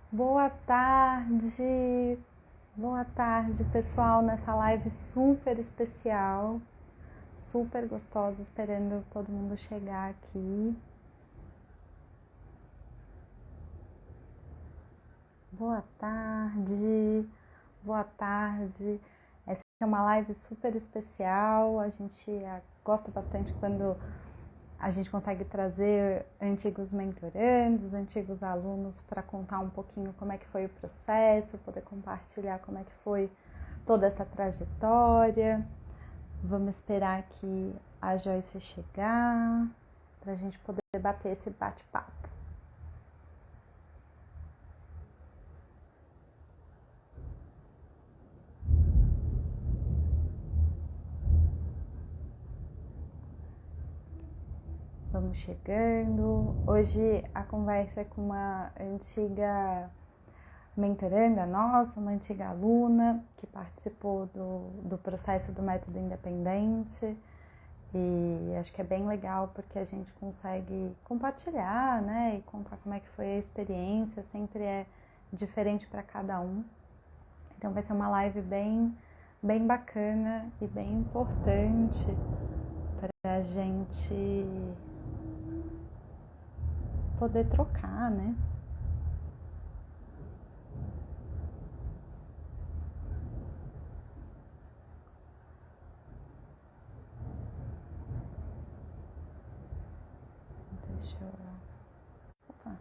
Boa tarde pessoal, nessa live super especial, super gostosa, esperando todo mundo chegar aqui. Boa tarde. Essa é uma live super especial, a gente gosta bastante quando a gente consegue trazer antigos mentorandos, antigos alunos para contar um pouquinho como é que foi o processo, poder compartilhar como é que foi toda essa trajetória. Vamos esperar aqui a Joyce chegar para a gente poder bater esse bate-papo. Vamos chegando. Hoje a conversa é com uma antiga mentoranda nossa, uma antiga aluna que participou do processo do método independente, e acho que é bem legal porque a gente consegue compartilhar, né, e contar como é que foi a experiência, sempre é diferente para cada um. Então vai ser uma live bem bacana e bem importante para a gente poder trocar, né? Deixa eu... Opa.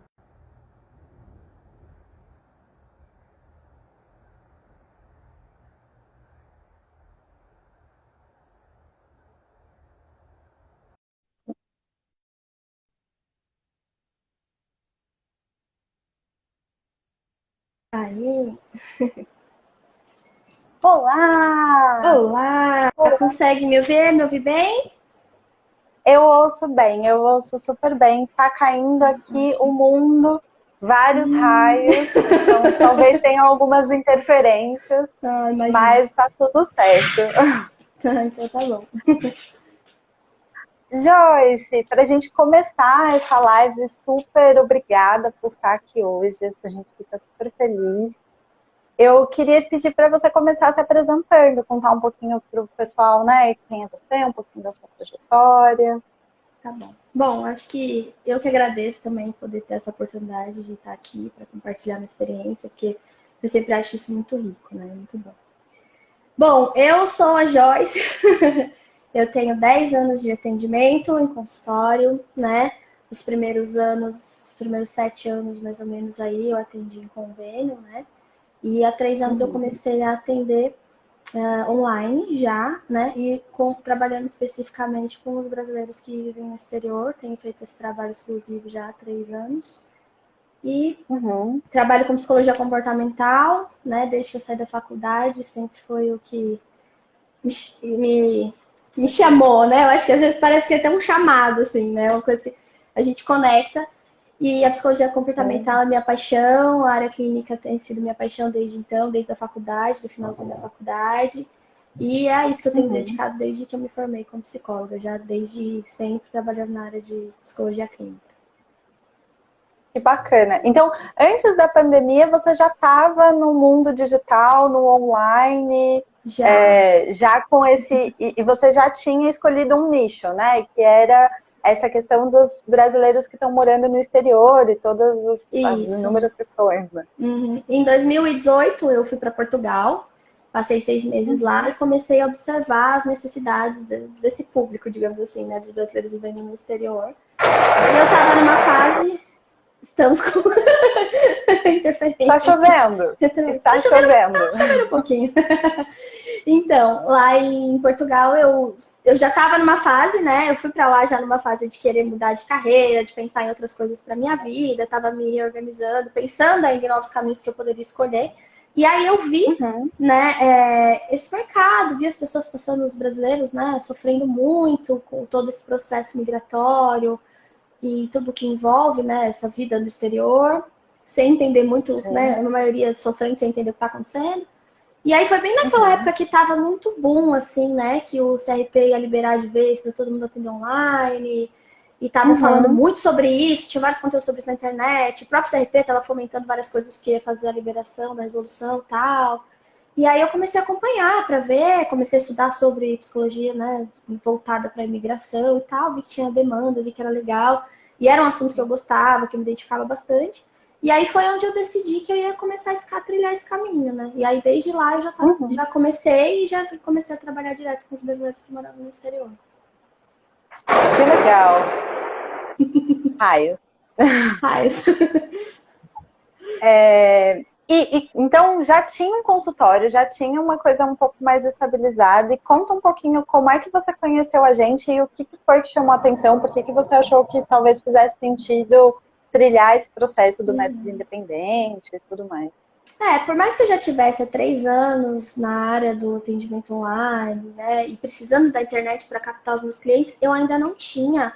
Aí. Olá! Olá! Consegue me ver? Me ouvir bem? Eu ouço super bem. Tá caindo aqui o mundo, vários raios, então talvez tenha algumas interferências, mas tá tudo certo. Então tá bom. Joyce, para a gente começar essa live, super obrigada por estar aqui hoje, a gente fica super feliz. Eu queria pedir para você começar se apresentando, contar um pouquinho para o pessoal, né, quem é você, um pouquinho da sua trajetória. Tá bom. Bom, acho que eu que agradeço também poder ter essa oportunidade de estar aqui para compartilhar minha experiência, porque eu sempre acho isso muito rico, né? Muito bom. Bom, eu sou a Joyce, eu tenho 10 anos de atendimento em consultório, né? Os primeiros 7 anos mais ou menos aí eu atendi em convênio, né? E há 3 anos eu comecei a atender online já, né? E trabalhando especificamente com os brasileiros que vivem no exterior. Tenho feito esse trabalho exclusivo já há 3 anos. E trabalho com psicologia comportamental, né? Desde que eu saí da faculdade, sempre foi o que me chamou, né? Eu acho que às vezes parece que é até um chamado, assim, né? Uma coisa que a gente conecta. E a psicologia comportamental é minha paixão, a área clínica tem sido minha paixão desde então, desde a faculdade, do finalzinho da faculdade. E é isso que eu tenho me dedicado desde que eu me formei como psicóloga, já desde sempre trabalhando na área de psicologia clínica. Que bacana. Então, antes da pandemia, você já estava no mundo digital, no online, já com esse... E você já tinha escolhido um nicho, né? Que era essa questão dos brasileiros que estão morando no exterior e todas as inúmeras questões. Né? Em 2018, eu fui para Portugal, passei 6 meses lá e comecei a observar as necessidades desse público, digamos assim, né? Dos brasileiros vivendo no exterior. E eu estava numa fase... Estamos com interferência. Está chovendo. Está chovendo. Está chovendo um pouquinho. Então, lá em Portugal, eu já estava numa fase, né? Eu fui para lá já numa fase de querer mudar de carreira, de pensar em outras coisas para minha vida, estava me reorganizando, pensando ainda em novos caminhos que eu poderia escolher. E aí eu vi, né, esse mercado, vi as pessoas passando, os brasileiros, né, sofrendo muito com todo esse processo migratório, e tudo que envolve, né, essa vida no exterior, sem entender muito, né, a maioria sofrendo sem entender o que está acontecendo. E aí foi bem naquela época que estava muito boom, assim, né, que o CRP ia liberar de vez para todo mundo atender online, e estavam falando muito sobre isso, tinha vários conteúdos sobre isso na internet, o próprio CRP estava fomentando várias coisas que ia fazer a liberação da resolução e tal. E aí eu comecei a acompanhar para ver, comecei a estudar sobre psicologia, né, voltada para a imigração e tal, vi que tinha demanda, vi que era legal, e era um assunto que eu gostava, que eu me identificava bastante. E aí foi onde eu decidi que eu ia começar a trilhar esse caminho, né? E aí desde lá eu já comecei e já comecei a trabalhar direto com os brasileiros que moravam no exterior. Que legal. Raios. Raios. Então já tinha um consultório, já tinha uma coisa um pouco mais estabilizada. E conta um pouquinho como é que você conheceu a gente e o que foi que chamou a atenção, por que você achou que talvez fizesse sentido trilhar esse processo do método independente e tudo mais. Por mais que eu já tivesse há 3 anos na área do atendimento online, né, e precisando da internet para captar os meus clientes, eu ainda não tinha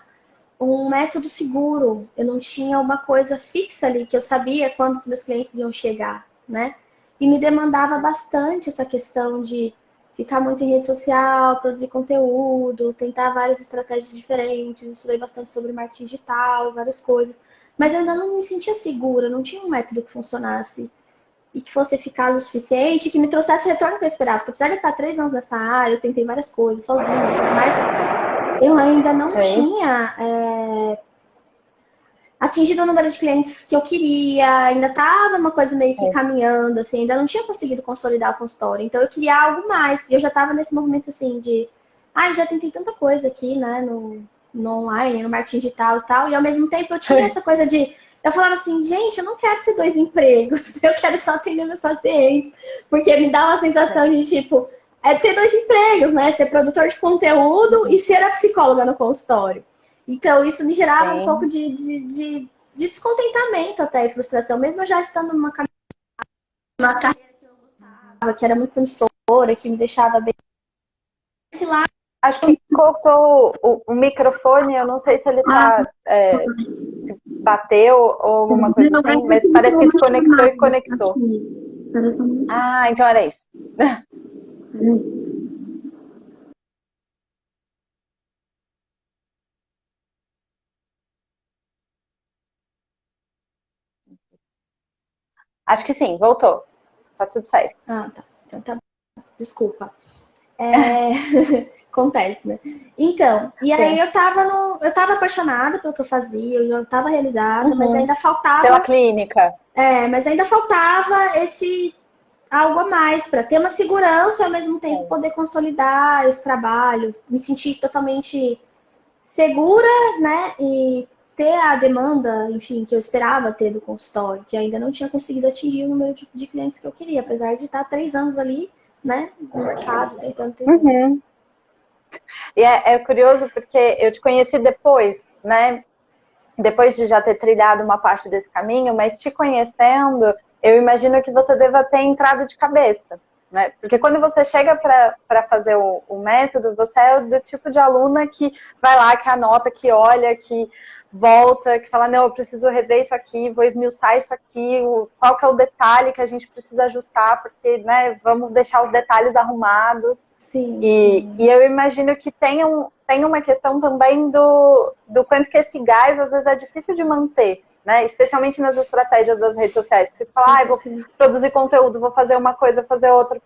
um método seguro, eu não tinha uma coisa fixa ali que eu sabia quando os meus clientes iam chegar, né? E me demandava bastante essa questão de ficar muito em rede social, produzir conteúdo, tentar várias estratégias diferentes, estudei bastante sobre marketing digital, várias coisas, mas eu ainda não me sentia segura, não tinha um método que funcionasse e que fosse eficaz o suficiente, que me trouxesse o retorno que eu esperava. Porque apesar de eu estar 3 anos nessa área, eu tentei várias coisas sozinha e tudo mais, eu ainda não tinha atingido o número de clientes que eu queria, ainda estava uma coisa meio que caminhando, assim, ainda não tinha conseguido consolidar o consultório. Então eu queria algo mais. E eu já estava nesse movimento assim de, já tentei tanta coisa aqui, né, no online, no marketing digital e tal, e ao mesmo tempo eu tinha essa coisa de, eu falava assim, gente, eu não quero ser 2 empregos, eu quero só atender meus pacientes, porque me dá uma sensação de tipo, ter 2 empregos, né, ser produtor de conteúdo e ser a psicóloga no consultório. Então, isso me gerava um pouco de descontentamento até e frustração, mesmo eu já estando numa carreira que eu gostava, que era muito promissora, que me deixava bem. Acho que cortou o microfone, eu não sei se ele se bateu ou alguma coisa assim, mas parece que desconectou e conectou. Então era isso. Acho que sim, voltou. Tá tudo certo. Tá. Então tá. Desculpa. Acontece, né? Então, e aí eu tava apaixonada pelo que eu fazia, eu já tava realizada, mas ainda faltava. Pela clínica. Mas ainda faltava esse algo a mais para ter uma segurança e ao mesmo tempo poder consolidar esse trabalho, me sentir totalmente segura, né? E ter a demanda, enfim, que eu esperava ter do consultório, que ainda não tinha conseguido atingir o número de clientes que eu queria, apesar de estar 3 anos ali, né, no mercado, tentando ter. E é curioso porque eu te conheci depois, né? Depois de já ter trilhado uma parte desse caminho, mas te conhecendo, eu imagino que você deva ter entrado de cabeça, né? Porque quando você chega para fazer o método, você é do tipo de aluna que vai lá, que anota, que olha, que volta, que fala, não, eu preciso rever isso aqui, vou esmiuçar isso aqui, qual que é o detalhe que a gente precisa ajustar, porque, né, vamos deixar os detalhes arrumados. Sim. E eu imagino que tem uma questão também do quanto que esse gás, às vezes, é difícil de manter, né? Especialmente nas estratégias das redes sociais. Porque você fala, vou produzir conteúdo, vou fazer uma coisa, fazer outra.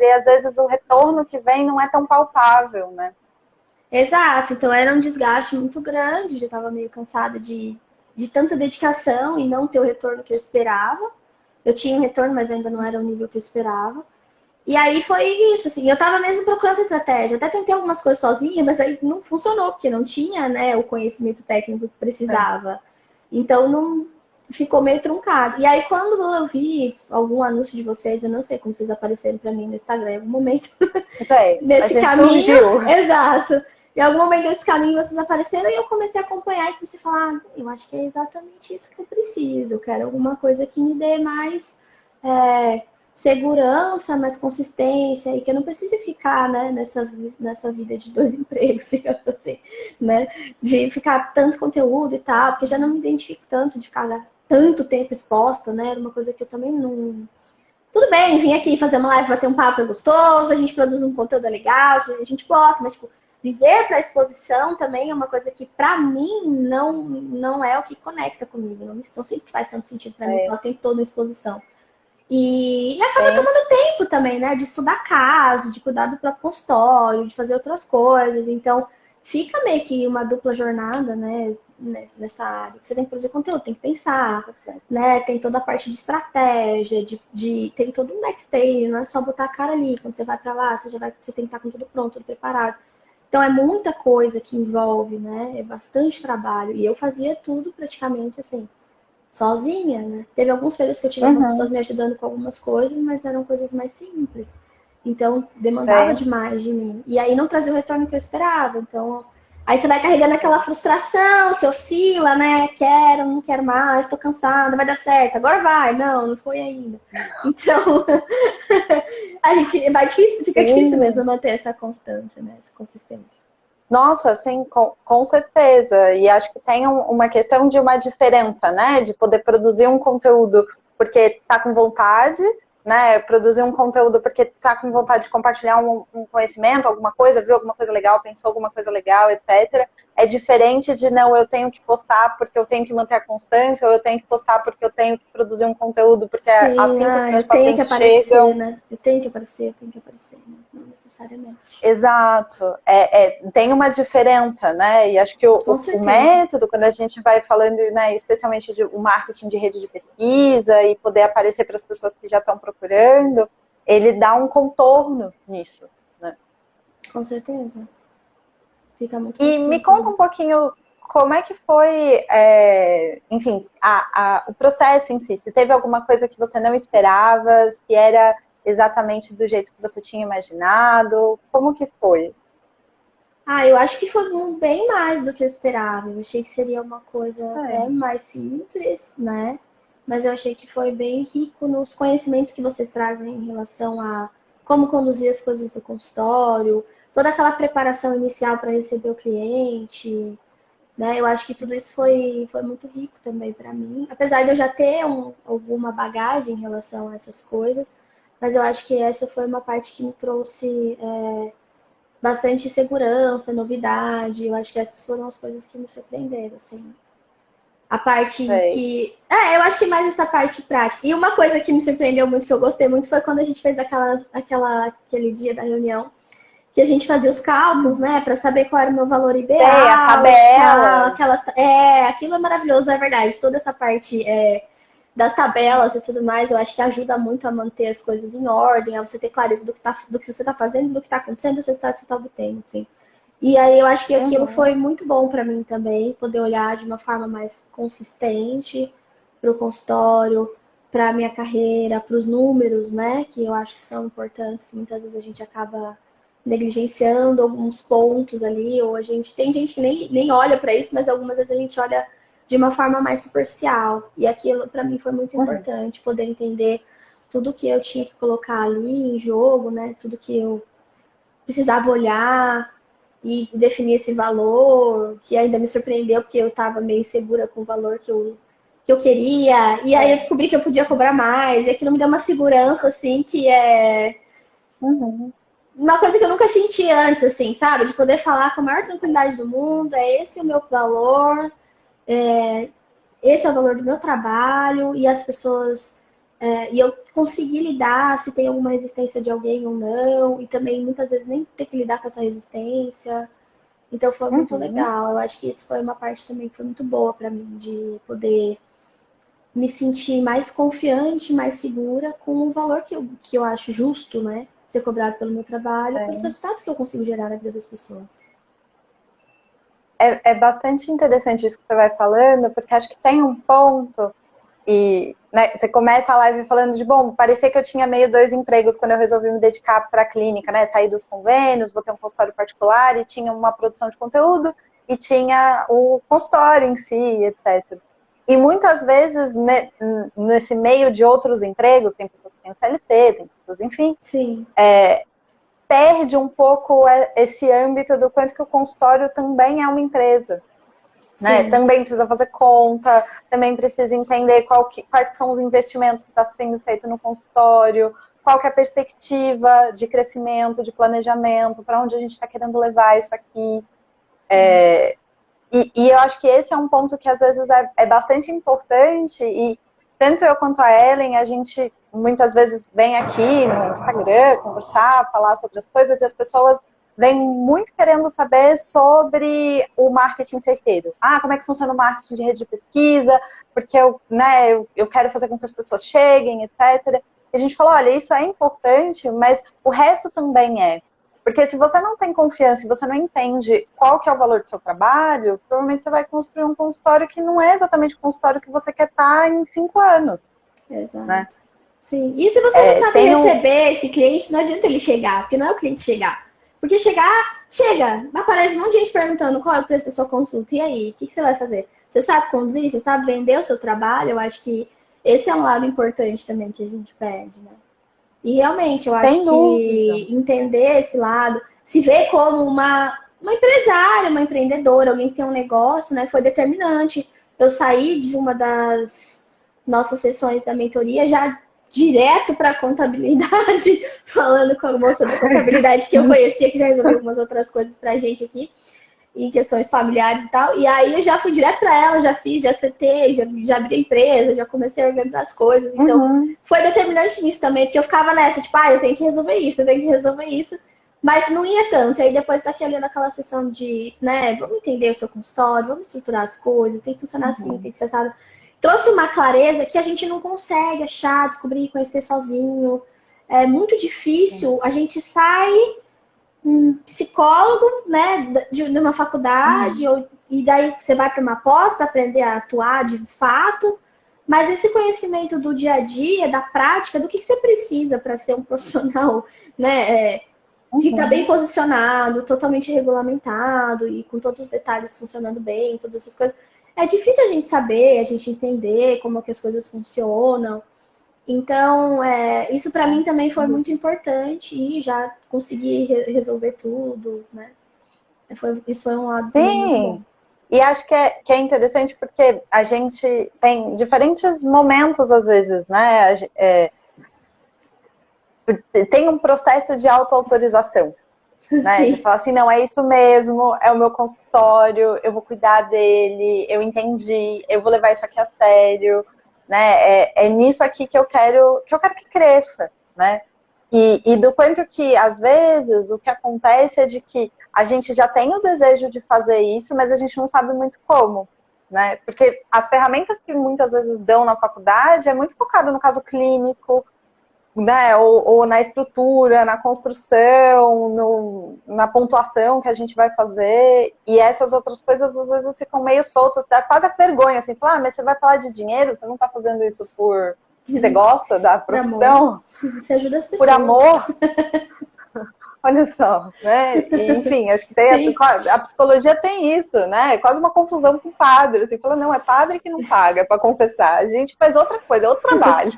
E às vezes o retorno que vem não é tão palpável, né? Exato. Então era um desgaste muito grande. Já estava meio cansada de tanta dedicação e não ter o retorno que eu esperava. Eu tinha um retorno, mas ainda não era o nível que eu esperava. E aí foi isso, assim, eu tava mesmo procurando essa estratégia. Eu até tentei algumas coisas sozinha, mas aí não funcionou, porque não tinha, né, o conhecimento técnico que precisava. Então não ficou meio truncado. E aí quando eu vi algum anúncio de vocês, eu não sei como vocês apareceram para mim no Instagram em algum momento desse caminho. Surgiu. Exato. Em algum momento desse caminho vocês apareceram e eu comecei a acompanhar e comecei a falar, eu acho que é exatamente isso que eu preciso. Eu quero alguma coisa que me dê mais segurança, mais consistência e que eu não precise ficar, né, nessa vida de 2 empregos, digamos assim, né, de ficar tanto conteúdo e tal, porque já não me identifico tanto de ficar tanto tempo exposta, né, era uma coisa que eu também não... Tudo bem, vim aqui fazer uma live, bater um papo é gostoso, a gente produz um conteúdo legal, a gente gosta, mas tipo, viver para exposição também é uma coisa que, para mim, não é o que conecta comigo. Não sinto que faz tanto sentido para mim estar o tempo todo em exposição. E acaba tomando tempo também, né? De estudar caso, de cuidar do próprio consultório, de fazer outras coisas. Então, fica meio que uma dupla jornada, né? Nessa área. Você tem que produzir conteúdo, tem que pensar, né? Tem toda a parte de estratégia, tem todo um backstage, não é só botar a cara ali. Quando você vai para lá, você tem que estar com tudo pronto, tudo preparado. Então, é muita coisa que envolve, né? É bastante trabalho. E eu fazia tudo praticamente assim sozinha, né? Teve alguns períodos que eu tive algumas pessoas me ajudando com algumas coisas, mas eram coisas mais simples. Então, demandava demais de mim. E aí não trazia o retorno que eu esperava. Então, aí você vai carregando aquela frustração, você oscila, né? Quero, não quero mais, tô cansada, vai dar certo. Agora vai. Não, não foi ainda. Então, a gente vai difícil, fica difícil mesmo manter essa constância, né? Essa consistência. Nossa, sim, com certeza. E acho que tem uma questão de uma diferença, né? De poder produzir um conteúdo porque tá com vontade, né? Produzir um conteúdo porque tá com vontade de compartilhar um conhecimento, alguma coisa, viu alguma coisa legal, pensou alguma coisa legal, etc. É diferente de, não, eu tenho que postar porque eu tenho que manter a constância, ou eu tenho que postar porque eu tenho que produzir um conteúdo, porque Sim, assim que os meus eu tenho que pacientes aparecer, chegam... né? Eu tenho que aparecer, né? Não necessariamente. Exato, tem uma diferença, né? E acho que o método, quando a gente vai falando, né, especialmente de o marketing de rede de pesquisa e poder aparecer para as pessoas que já estão procurando, ele dá um contorno nisso, né? Com certeza. Fica muito E me conta um pouquinho como é que foi, enfim, o processo em si. Se teve alguma coisa que você não esperava, se era exatamente do jeito que você tinha imaginado, como que foi? Eu acho que foi bem mais do que eu esperava. Eu achei que seria uma coisa até mais simples, né? Mas eu achei que foi bem rico nos conhecimentos que vocês trazem em relação a como conduzir as coisas do consultório, toda aquela preparação inicial para receber o cliente, né? Eu acho que tudo isso foi muito rico também para mim. Apesar de eu já ter alguma bagagem em relação a essas coisas, mas eu acho que essa foi uma parte que me trouxe bastante segurança, novidade. Eu acho que essas foram as coisas que me surpreenderam, assim. A parte que... eu acho que mais essa parte prática. E uma coisa que me surpreendeu muito, que eu gostei muito, foi quando a gente fez aquele dia da reunião, que a gente fazia os cálculos, né, para saber qual era o meu valor ideal. A tabela. Aquilo é maravilhoso, é verdade. Toda essa parte das tabelas e tudo mais, eu acho que ajuda muito a manter as coisas em ordem, a você ter clareza do que você está fazendo, do que está acontecendo, dos resultados que você está obtendo, assim. E aí eu acho que aquilo foi muito bom para mim também, poder olhar de uma forma mais consistente para o consultório, para a minha carreira, para os números, né, que eu acho que são importantes, que muitas vezes a gente acaba negligenciando alguns pontos ali, ou tem gente que nem olha para isso, mas algumas vezes a gente olha de uma forma mais superficial. E aquilo para mim foi muito importante, poder entender tudo que eu tinha que colocar ali em jogo, né? Tudo que eu precisava olhar e definir esse valor, que ainda me surpreendeu porque eu estava meio insegura com o valor que eu queria. E aí eu descobri que eu podia cobrar mais, e aquilo me deu uma segurança assim que é uma coisa que eu nunca senti antes, assim, sabe? De poder falar com a maior tranquilidade do mundo, é esse o meu valor, esse é o valor do meu trabalho, e as pessoas. E eu consegui lidar se tem alguma resistência de alguém ou não, e também muitas vezes nem ter que lidar com essa resistência. Então foi muito legal. Eu acho que isso foi uma parte também que foi muito boa para mim, de poder me sentir mais confiante, mais segura com o valor que eu acho justo, né? Ser cobrado pelo meu trabalho, pelos resultados que eu consigo gerar na vida das pessoas. É bastante interessante isso que você vai falando, porque acho que tem um ponto, e né, você começa a live falando de, bom, parecia que eu tinha meio dois empregos quando eu resolvi me dedicar para a clínica, né? Sair dos convênios, vou ter um consultório particular, e tinha uma produção de conteúdo, e tinha o consultório em si, etc. E muitas vezes, nesse meio de outros empregos, tem pessoas que têm o CLT, tem pessoas, enfim, Sim. Perde um pouco esse âmbito do quanto que o consultório também é uma empresa. Né? Também precisa fazer conta, também precisa entender quais que são os investimentos que estão sendo feitos no consultório, qual que é a perspectiva de crescimento, de planejamento, para onde a gente está querendo levar isso aqui. E eu acho que esse é um ponto que às vezes é bastante importante, e tanto eu quanto a Ellen, a gente muitas vezes vem aqui no Instagram conversar, falar sobre as coisas, e as pessoas vêm muito querendo saber sobre o marketing certeiro. Como é que funciona o marketing de rede de pesquisa, porque eu quero fazer com que as pessoas cheguem, etc. E a gente falou, olha, isso é importante, mas o resto também é. Porque se você não tem confiança, se você não entende qual que é o valor do seu trabalho, provavelmente você vai construir um consultório que não é exatamente o consultório que você quer estar em 5 anos. Exato. Né? Sim. E se você não sabe receber esse cliente, não adianta ele chegar, porque não é o cliente chegar. Porque chega, aparece um monte de gente perguntando qual é o preço da sua consulta. E aí, o que você vai fazer? Você sabe conduzir? Você sabe vender o seu trabalho? Eu acho que esse é um lado importante também que a gente pede, né? E realmente, eu acho que entender esse lado, se ver como uma empresária, uma empreendedora, alguém que tem um negócio, né, foi determinante. Eu saí de uma das nossas sessões da mentoria já direto para contabilidade, falando com a moça da contabilidade que eu conhecia, que já resolveu algumas outras coisas para a gente aqui, em questões familiares e tal. E aí eu já fui direto para ela, já setei, já abri a empresa, já comecei a organizar as coisas. Então, foi determinante nisso também, porque eu ficava nessa, tipo, eu tenho que resolver isso, eu tenho que resolver isso. Mas não ia tanto. E aí depois daquela sessão de, né, vamos entender o seu consultório, vamos estruturar as coisas, tem que funcionar assim, tem que ser assado. Trouxe uma clareza que a gente não consegue achar, descobrir, conhecer sozinho. É muito difícil. A gente sai um psicólogo, né, de uma faculdade, e daí você vai para uma pós para aprender a atuar de fato, mas esse conhecimento do dia a dia, da prática, do que você precisa para ser um profissional, né, que está bem posicionado, totalmente regulamentado e com todos os detalhes funcionando bem, todas essas coisas, é difícil a gente saber, a gente entender como é que as coisas funcionam. Então, isso para mim também foi muito importante e já consegui resolver tudo, né? Isso foi um lado também muito bom. E acho que é interessante porque a gente tem diferentes momentos, às vezes, né? Tem um processo de auto-autorização, né? De falar assim, não, é isso mesmo, é o meu consultório, eu vou cuidar dele, eu entendi, eu vou levar isso aqui a sério, né? É nisso aqui que eu quero que cresça, né? E do quanto que, às vezes, o que acontece é de que a gente já tem o desejo de fazer isso, mas a gente não sabe muito como, né? Porque as ferramentas que muitas vezes dão na faculdade é muito focado no caso clínico, né? Ou na estrutura, na construção, na pontuação que a gente vai fazer, e essas outras coisas às vezes ficam meio soltas, dá quase a vergonha, assim, falar, mas você vai falar de dinheiro? Você não está fazendo isso por que você gosta da profissão? Você ajuda as pessoas. Por amor? Olha só, né? E, enfim, acho que a psicologia tem isso, né? É quase uma confusão com padre. Assim, fala, não, é padre que não paga para confessar. A gente faz outra coisa, é outro trabalho.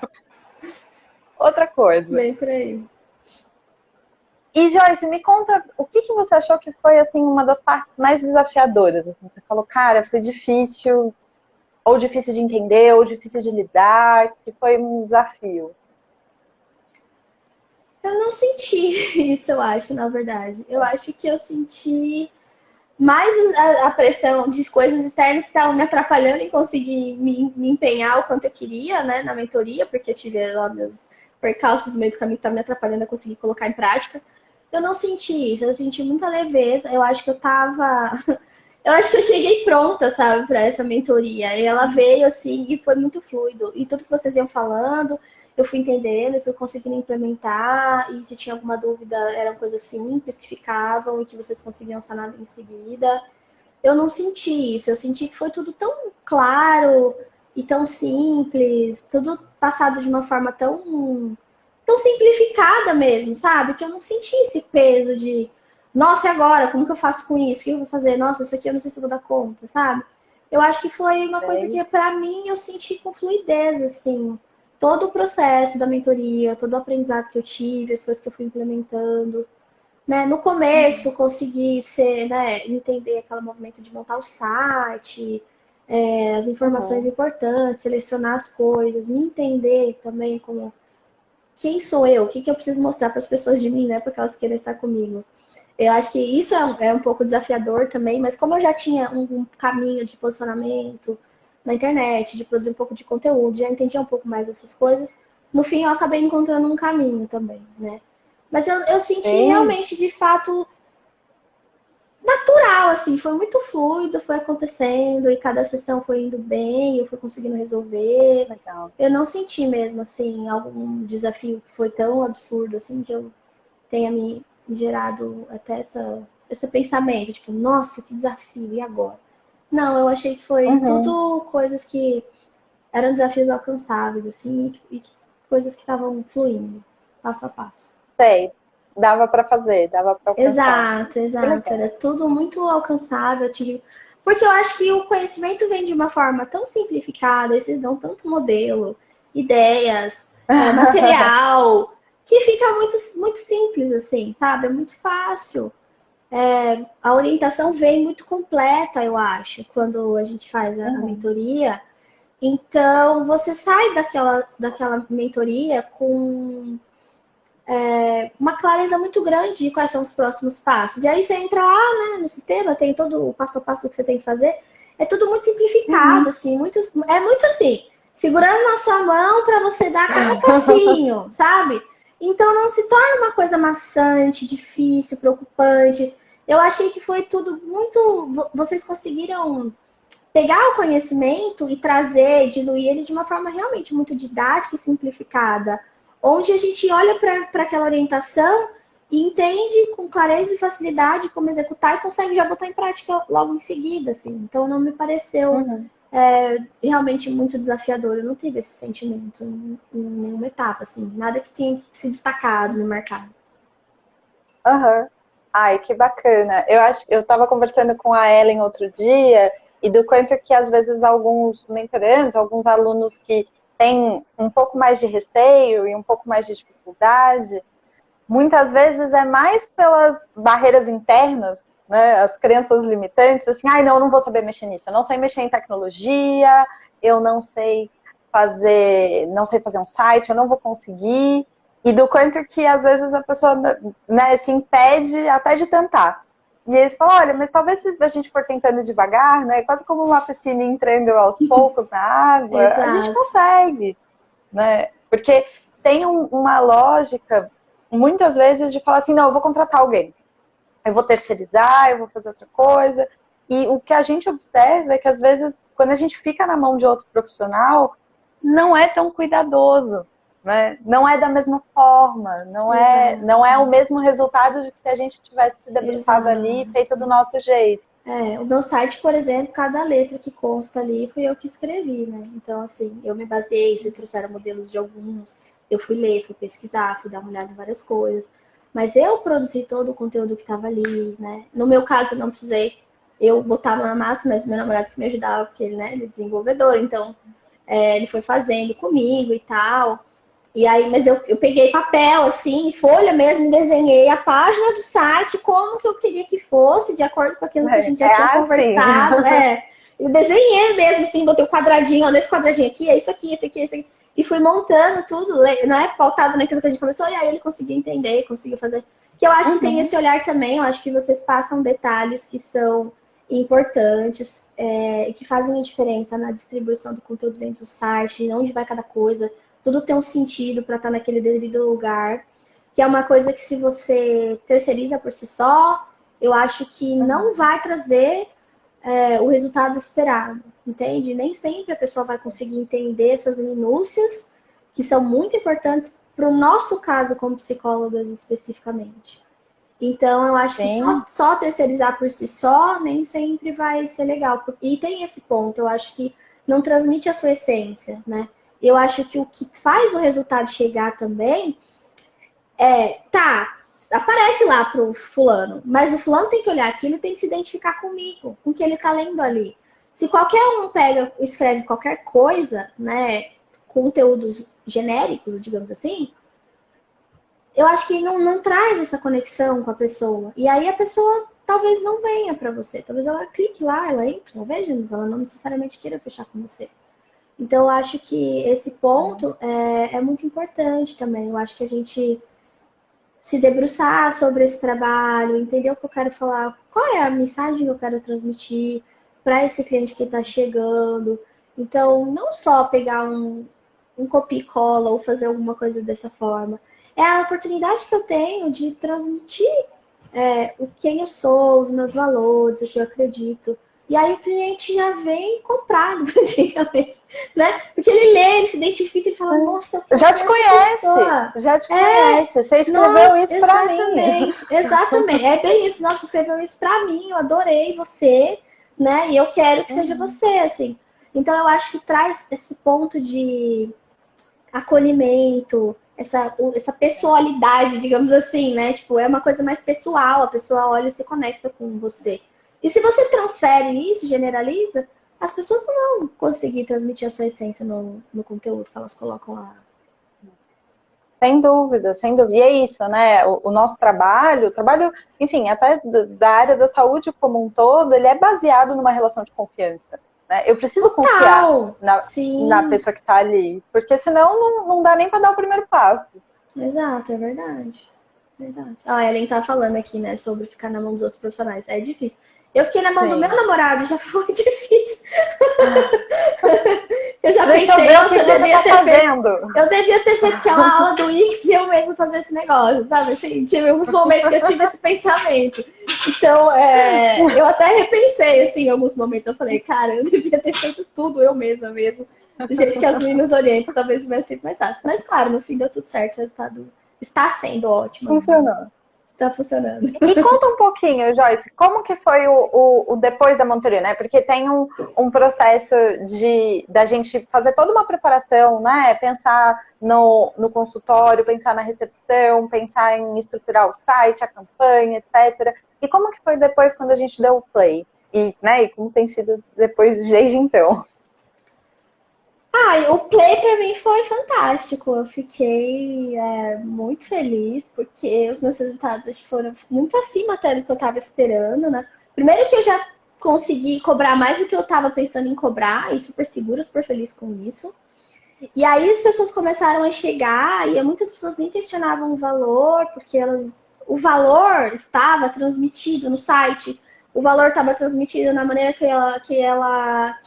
Outra coisa. Bem por aí. E, Joyce, me conta, o que você achou que foi, assim, uma das partes mais desafiadoras? Assim, você falou, cara, foi difícil, ou difícil de entender, ou difícil de lidar, que foi um desafio. Eu não senti isso, eu acho, na verdade. Eu acho que eu senti mais a pressão de coisas externas que estavam me atrapalhando em conseguir me empenhar o quanto eu queria, né, na mentoria, porque eu tive lá meus percalços no meio do caminho que estavam me atrapalhando a conseguir colocar em prática. Eu não senti isso, eu senti muita leveza. Eu acho que eu tava. Eu acho que eu cheguei pronta, sabe, para essa mentoria. E ela veio assim e foi muito fluido. E tudo que vocês iam falando, eu fui entendendo, eu fui conseguindo implementar. E se tinha alguma dúvida, eram coisas simples que ficavam e que vocês conseguiam sanar em seguida. Eu não senti isso. Eu senti que foi tudo tão claro e tão simples, tudo passado de uma forma tão simplificada mesmo, sabe? Que eu não senti esse peso de, nossa, e agora? Como que eu faço com isso? O que eu vou fazer? Nossa, isso aqui eu não sei se eu vou dar conta, sabe? Eu acho que foi uma coisa que, pra mim, eu senti com fluidez, assim. Todo o processo da mentoria, todo o aprendizado que eu tive, as coisas que eu fui implementando. Né? No começo, consegui entender aquele movimento de montar o site, as informações importantes, selecionar as coisas, me entender também como quem sou eu? O que eu preciso mostrar para as pessoas de mim, né? Para que elas queiram estar comigo. Eu acho que isso é um pouco desafiador também, mas como eu já tinha um caminho de posicionamento na internet, de produzir um pouco de conteúdo, já entendia um pouco mais dessas coisas, no fim eu acabei encontrando um caminho também, né? Mas eu senti Sim, realmente, de fato, natural, assim, foi muito fluido, foi acontecendo e cada sessão foi indo bem, eu fui conseguindo resolver. legal. Eu não senti mesmo, assim, algum desafio que foi tão absurdo, assim, que eu tenha me gerado até esse pensamento, tipo, nossa, que desafio, e agora? Não, eu achei que foi Uhum, tudo coisas que eram desafios alcançáveis, assim, e coisas que estavam fluindo, passo a passo. sei. Dava para fazer, dava para alcançar. Exato, Que exato. legal. Era tudo muito alcançável, atingível. Porque eu acho que o conhecimento vem de uma forma tão simplificada, eles dão tanto modelo, ideias, material, que fica muito, muito simples, assim, sabe? É muito fácil. A orientação vem muito completa, eu acho, quando a gente faz a Uhum, mentoria. Então, você sai daquela mentoria com uma clareza muito grande de quais são os próximos passos. E aí você entra lá, né, no sistema, tem todo o passo a passo que você tem que fazer. É tudo muito simplificado, uhum. assim, é muito assim, segurando na sua mão para você dar cada passinho, sabe? Então não se torna uma coisa maçante, difícil, preocupante. Eu achei que foi tudo muito. Vocês conseguiram pegar o conhecimento e trazer, diluir ele de uma forma realmente muito didática e simplificada, onde a gente olha para aquela orientação e entende com clareza e facilidade como executar e consegue já botar em prática logo em seguida, assim. Então não me pareceu Uhum. realmente muito desafiador. Eu não tive esse sentimento em nenhuma etapa, assim, nada que tenha se destacado no mercado. Aham. Ai, que bacana. Eu acho, eu estava conversando com a Ellen outro dia e do quanto que às vezes alguns mentorandos, alguns alunos que têm um pouco mais de receio e um pouco mais de dificuldade, muitas vezes é mais pelas barreiras internas, né? As crenças limitantes, assim, ai, não, eu não vou saber mexer nisso, eu não sei mexer em tecnologia, eu não sei fazer um site, eu não vou conseguir. E do quanto que às vezes a pessoa, né, se impede até de tentar. E eles falam, olha, mas talvez se a gente for tentando devagar, né, quase como uma piscina entrando aos poucos na água, a gente Exato. consegue, né? Porque tem uma lógica, muitas vezes, de falar assim, não, eu vou contratar alguém, eu vou terceirizar, eu vou fazer outra coisa. E o que a gente observa é que, às vezes, quando a gente fica na mão de outro profissional, não é tão cuidadoso, né? Não é da mesma forma, não é o Exato. mesmo resultado de que se a gente tivesse se debruçado ali e Exato. feito do nosso jeito. O meu site, por exemplo, cada letra que consta ali fui eu que escrevi, né? Então, assim, eu me baseei, vocês trouxeram modelos de alguns, eu fui ler, fui pesquisar, fui dar uma olhada em várias coisas. Mas eu produzi todo o conteúdo que estava ali, né? No meu caso, eu não precisei, eu botava na massa, mas meu namorado que me ajudava, porque ele, né, ele é desenvolvedor, então ele foi fazendo comigo e tal. E aí, mas eu peguei papel, assim, folha mesmo, desenhei a página do site, como que eu queria que fosse, de acordo com aquilo que a gente já É tinha assim. conversado. Eu desenhei mesmo, assim, botei o quadradinho, ó, nesse quadradinho aqui, é isso aqui, esse aqui, esse aqui. E fui montando tudo, né, pautado naquilo que a gente começou, e aí ele conseguiu entender, conseguiu fazer. Que eu acho que tem Uhum. esse olhar também, eu acho que vocês passam detalhes que são importantes e que fazem a diferença na distribuição do conteúdo dentro do site, onde vai cada coisa, tudo tem um sentido para estar naquele devido lugar, que é uma coisa que se você terceiriza por si só, eu acho que não Uhum. vai trazer o resultado esperado, entende? Nem sempre a pessoa vai conseguir entender essas minúcias que são muito importantes para o nosso caso como psicólogas especificamente. Então, eu acho que Sim. só terceirizar por si só nem sempre vai ser legal. E tem esse ponto, eu acho que não transmite a sua essência, né? Eu acho que o que faz o resultado chegar também tá, aparece lá pro fulano, mas o fulano tem que olhar aquilo e tem que se identificar comigo, com o que ele tá lendo ali. Se qualquer um pega, escreve qualquer coisa, né, conteúdos genéricos, digamos assim, eu acho que não traz essa conexão com a pessoa. E aí a pessoa talvez não venha para você. Talvez ela clique lá, ela entre, ela veja, mas ela não necessariamente queira fechar com você. Então, eu acho que esse ponto é muito importante também. Eu acho que a gente se debruçar sobre esse trabalho, entender o que eu quero falar, qual é a mensagem que eu quero transmitir para esse cliente que está chegando. Então, não só pegar um copia e cola ou fazer alguma coisa dessa forma. É a oportunidade que eu tenho de transmitir quem eu sou, os meus valores, o que eu acredito. E aí o cliente já vem comprado praticamente, né? Porque ele lê, ele se identifica e fala, nossa, eu Já te conhece, pessoa. já te conhece. Você escreveu Nossa, isso pra mim. exatamente. É bem isso. Nossa, você escreveu isso pra mim, eu adorei você, né? E eu quero que seja você, assim. Então eu acho que traz esse ponto de acolhimento, essa pessoalidade, digamos assim, né? Tipo, é uma coisa mais pessoal, a pessoa olha e se conecta com você. E se você transfere isso, generaliza, as pessoas não vão conseguir transmitir a sua essência no conteúdo que elas colocam lá. Sem dúvida, sem dúvida. E é isso, né? O nosso trabalho, enfim, até da área da saúde como um todo, ele é baseado numa relação de confiança. Né? Eu preciso confiar na pessoa que está ali, porque senão não dá nem para dar o primeiro passo. Exato, é verdade. Verdade. A Ellen tá falando aqui, né, sobre ficar na mão dos outros profissionais. É difícil. Eu fiquei na mão do meu namorado, já foi difícil. Eu já Deixa pensei, eu ver o que você tá fazendo. Eu devia ter feito aquela aula do Wix e eu mesmo fazer esse negócio, sabe? Assim, tive alguns momentos que eu tive esse pensamento. Então, eu até repensei, assim, em alguns momentos. Eu falei, cara, eu devia ter feito tudo eu mesma mesmo. Do jeito que as meninas orientam, talvez tivesse sido mais fácil. Mas, claro, no fim deu tudo certo. O resultado está sendo ótimo. Funcionou. Tá funcionando. E conta um pouquinho, Joyce, como que foi o depois da monitoria, né? Porque tem um processo da gente fazer toda uma preparação, né? Pensar no consultório, pensar na recepção, pensar em estruturar o site, a campanha, etc. E como que foi depois quando a gente deu o play? E como tem sido depois desde então? O play pra mim foi fantástico. Eu fiquei muito feliz, porque os meus resultados foram muito acima até do que eu tava esperando, né? Primeiro que eu já consegui cobrar mais do que eu tava pensando em cobrar, e super segura, super feliz com isso. E aí as pessoas começaram a chegar, e muitas pessoas nem questionavam o valor, porque o valor estava transmitido no site, o valor estava transmitido na maneira que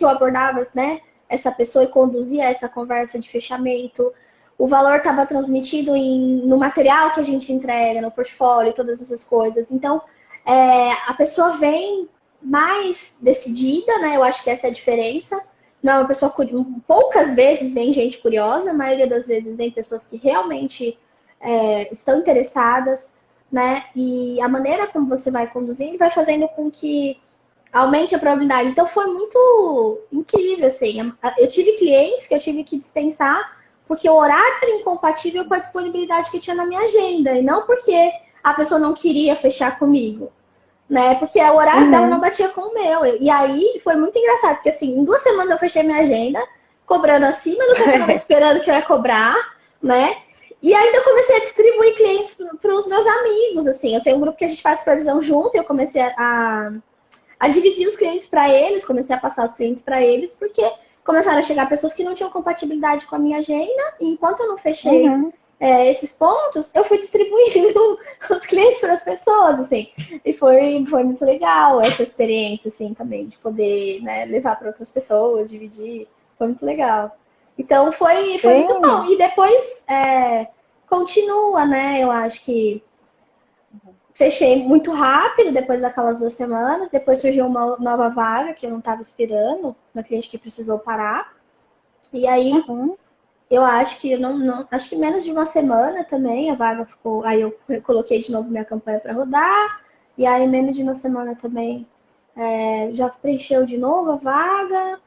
eu abordava, né? Essa pessoa e conduzia essa conversa de fechamento. O valor estava transmitido no material que a gente entrega, no portfólio, todas essas coisas. Então, a pessoa vem mais decidida, né? Eu acho que essa é a diferença. Não é uma pessoa curiosa. Poucas vezes vem gente curiosa, a maioria das vezes vem pessoas que realmente estão interessadas, né? E a maneira como você vai conduzindo vai fazendo com que aumente a probabilidade. Então foi muito incrível, assim. Eu tive clientes que eu tive que dispensar porque o horário era incompatível com a disponibilidade que tinha na minha agenda, e não porque a pessoa não queria fechar comigo, né? Porque o horário dela não batia com o meu. E aí foi muito engraçado, porque assim, em 2 semanas eu fechei minha agenda, cobrando acima do que eu estava esperando que eu ia cobrar, né? E ainda eu comecei a distribuir clientes para os meus amigos, assim. Eu tenho um grupo que a gente faz supervisão junto, e eu comecei a dividir os clientes para eles, comecei a passar os clientes para eles, porque começaram a chegar pessoas que não tinham compatibilidade com a minha agenda, e enquanto eu não fechei esses pontos, eu fui distribuindo os clientes para as pessoas, assim. E foi muito legal essa experiência, assim, também, de poder, né, levar para outras pessoas, dividir. Foi muito legal. Então, foi muito bom. E depois, continua, né? Eu acho que fechei muito rápido, depois daquelas 2 semanas. Depois surgiu uma nova vaga que eu não estava esperando, uma cliente que precisou parar. E aí, eu acho que acho que menos de 1 semana também a vaga ficou. Aí eu coloquei de novo minha campanha para rodar. E aí, menos de 1 semana também já preencheu de novo a vaga.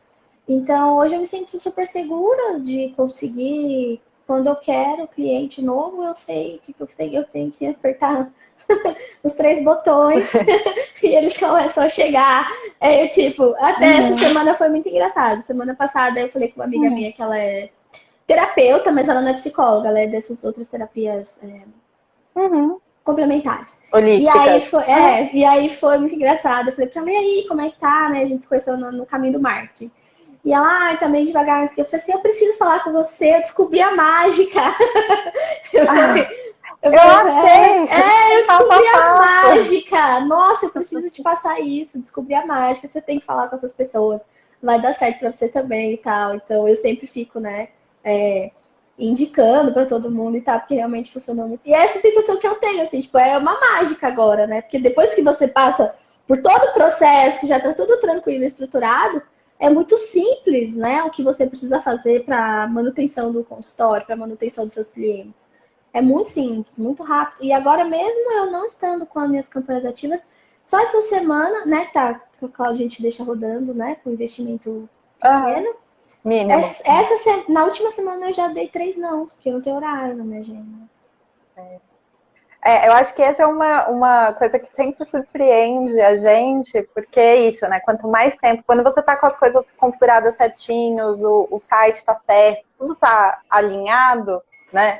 Então, hoje eu me sinto super segura de conseguir. Quando eu quero cliente novo, eu sei o que eu tenho que apertar os 3 botões e eles começam a chegar. Até essa semana foi muito engraçado. Semana passada eu falei com uma amiga minha que ela é terapeuta, mas ela não é psicóloga, ela é dessas outras terapias complementares. Holísticas. E aí foi muito engraçado. Eu falei pra ela, e aí, como é que tá? Né? A gente se conheceu no caminho do marketing. E ela, ai, tá meio devagar. Eu falei assim, eu preciso falar com você, eu descobri a mágica. Eu falei, Eu achei! eu Passo descobri a a passo. mágica. Nossa, eu preciso te passar isso, descobri a mágica, você tem que falar com essas pessoas. Vai dar certo pra você também e tal. Então eu sempre fico, né, indicando pra todo mundo e tal, porque realmente funcionou muito. E é essa sensação que eu tenho, assim, tipo, é uma mágica agora, né? Porque depois que você passa por todo o processo, que já tá tudo tranquilo e estruturado, é muito simples, né? O que você precisa fazer para manutenção do consultório, para manutenção dos seus clientes. É muito simples, muito rápido. E agora mesmo eu não estando com as minhas campanhas ativas, só essa semana, né, tá, que a gente deixa rodando, né, com investimento Aham. pequeno. Mínimo. Na última semana eu já dei 3 nãos, porque eu não tenho horário na minha agenda. Eu acho que essa é uma coisa que sempre surpreende a gente, porque é isso, né? Quanto mais tempo, quando você tá com as coisas configuradas certinhos, o site tá certo, tudo tá alinhado, né?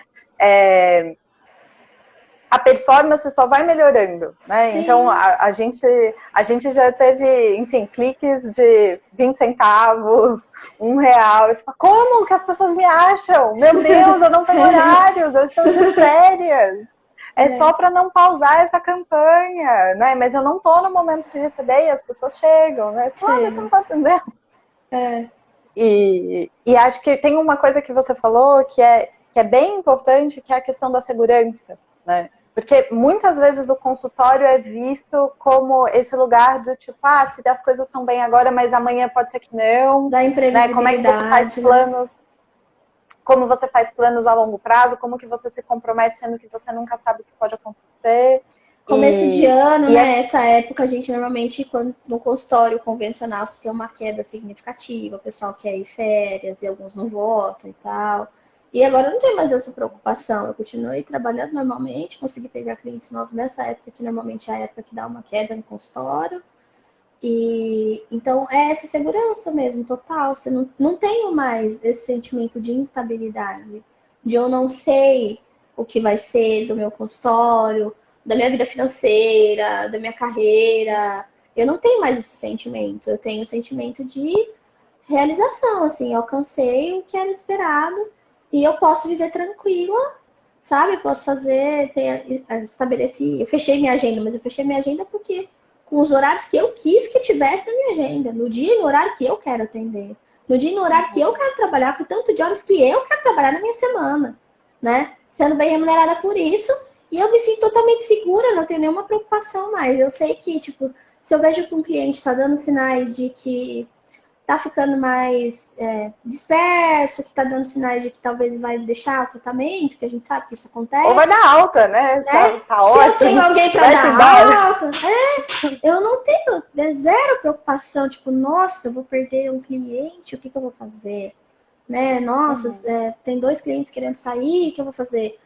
A performance só vai melhorando, né? Sim. Então a gente já teve, enfim, cliques de 20 centavos, R$ 1. Você fala, como que as pessoas me acham? Meu Deus, eu não tenho horários, eu estou de férias. É só para não pausar essa campanha, né? Mas eu não tô no momento de receber e as pessoas chegam, né? Você fala, mas você não tá entendendo. E acho que tem uma coisa que você falou que é bem importante, que é a questão da segurança, né? Porque muitas vezes o consultório é visto como esse lugar do tipo, se as coisas estão bem agora, mas amanhã pode ser que não. Da Né? Como é que você faz planos? Como você faz planos a longo prazo? Como que você se compromete, sendo que você nunca sabe o que pode acontecer? Começo de ano, né? Essa época a gente normalmente, quando no consultório convencional, se tem uma queda significativa, o pessoal quer ir férias e alguns não votam e tal. E agora eu não tenho mais essa preocupação. Eu continuei trabalhando normalmente, consegui pegar clientes novos nessa época, que normalmente é a época que dá uma queda no consultório. E então é essa segurança mesmo, total. Você não tenho mais esse sentimento de instabilidade, de eu não sei o que vai ser do meu consultório, da minha vida financeira, da minha carreira. Eu não tenho mais esse sentimento. Eu tenho o sentimento de realização, assim, eu alcancei o que era esperado e eu posso viver tranquila, sabe? Eu posso fazer, estabeleci, eu fechei minha agenda, mas eu fechei minha agenda porque com os horários que eu quis que tivesse na minha agenda, no dia e no horário que eu quero atender, no dia e no horário que eu quero trabalhar, com tanto de horas que eu quero trabalhar na minha semana, né? Sendo bem remunerada por isso, e eu me sinto totalmente segura, não tenho nenhuma preocupação mais. Eu sei que, tipo, se eu vejo que um cliente está dando sinais de que tá ficando mais disperso, que tá dando sinais de que talvez vai deixar o tratamento, que a gente sabe que isso acontece. Ou vai dar alta, né? Tá Se ótimo. eu tenho alguém para dar alta, eu não tenho zero preocupação, tipo, nossa, eu vou perder um cliente, o que eu vou fazer? Né? Nossa, tem 2 clientes querendo sair, o que eu vou fazer?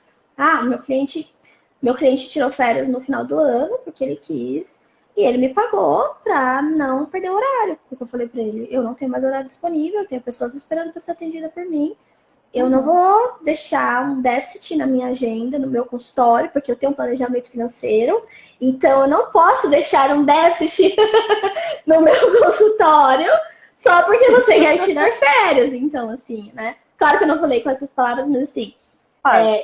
Meu cliente tirou férias no final do ano, porque ele quis, e ele me pagou pra não perder o horário. Porque eu falei pra ele, eu não tenho mais horário disponível, eu tenho pessoas esperando para ser atendida por mim. Eu não vou deixar um déficit na minha agenda, no meu consultório, porque eu tenho um planejamento financeiro. Então, eu não posso deixar um déficit no meu consultório só porque você quer tirar férias. Então, assim, né? Claro que eu não falei com essas palavras, mas assim,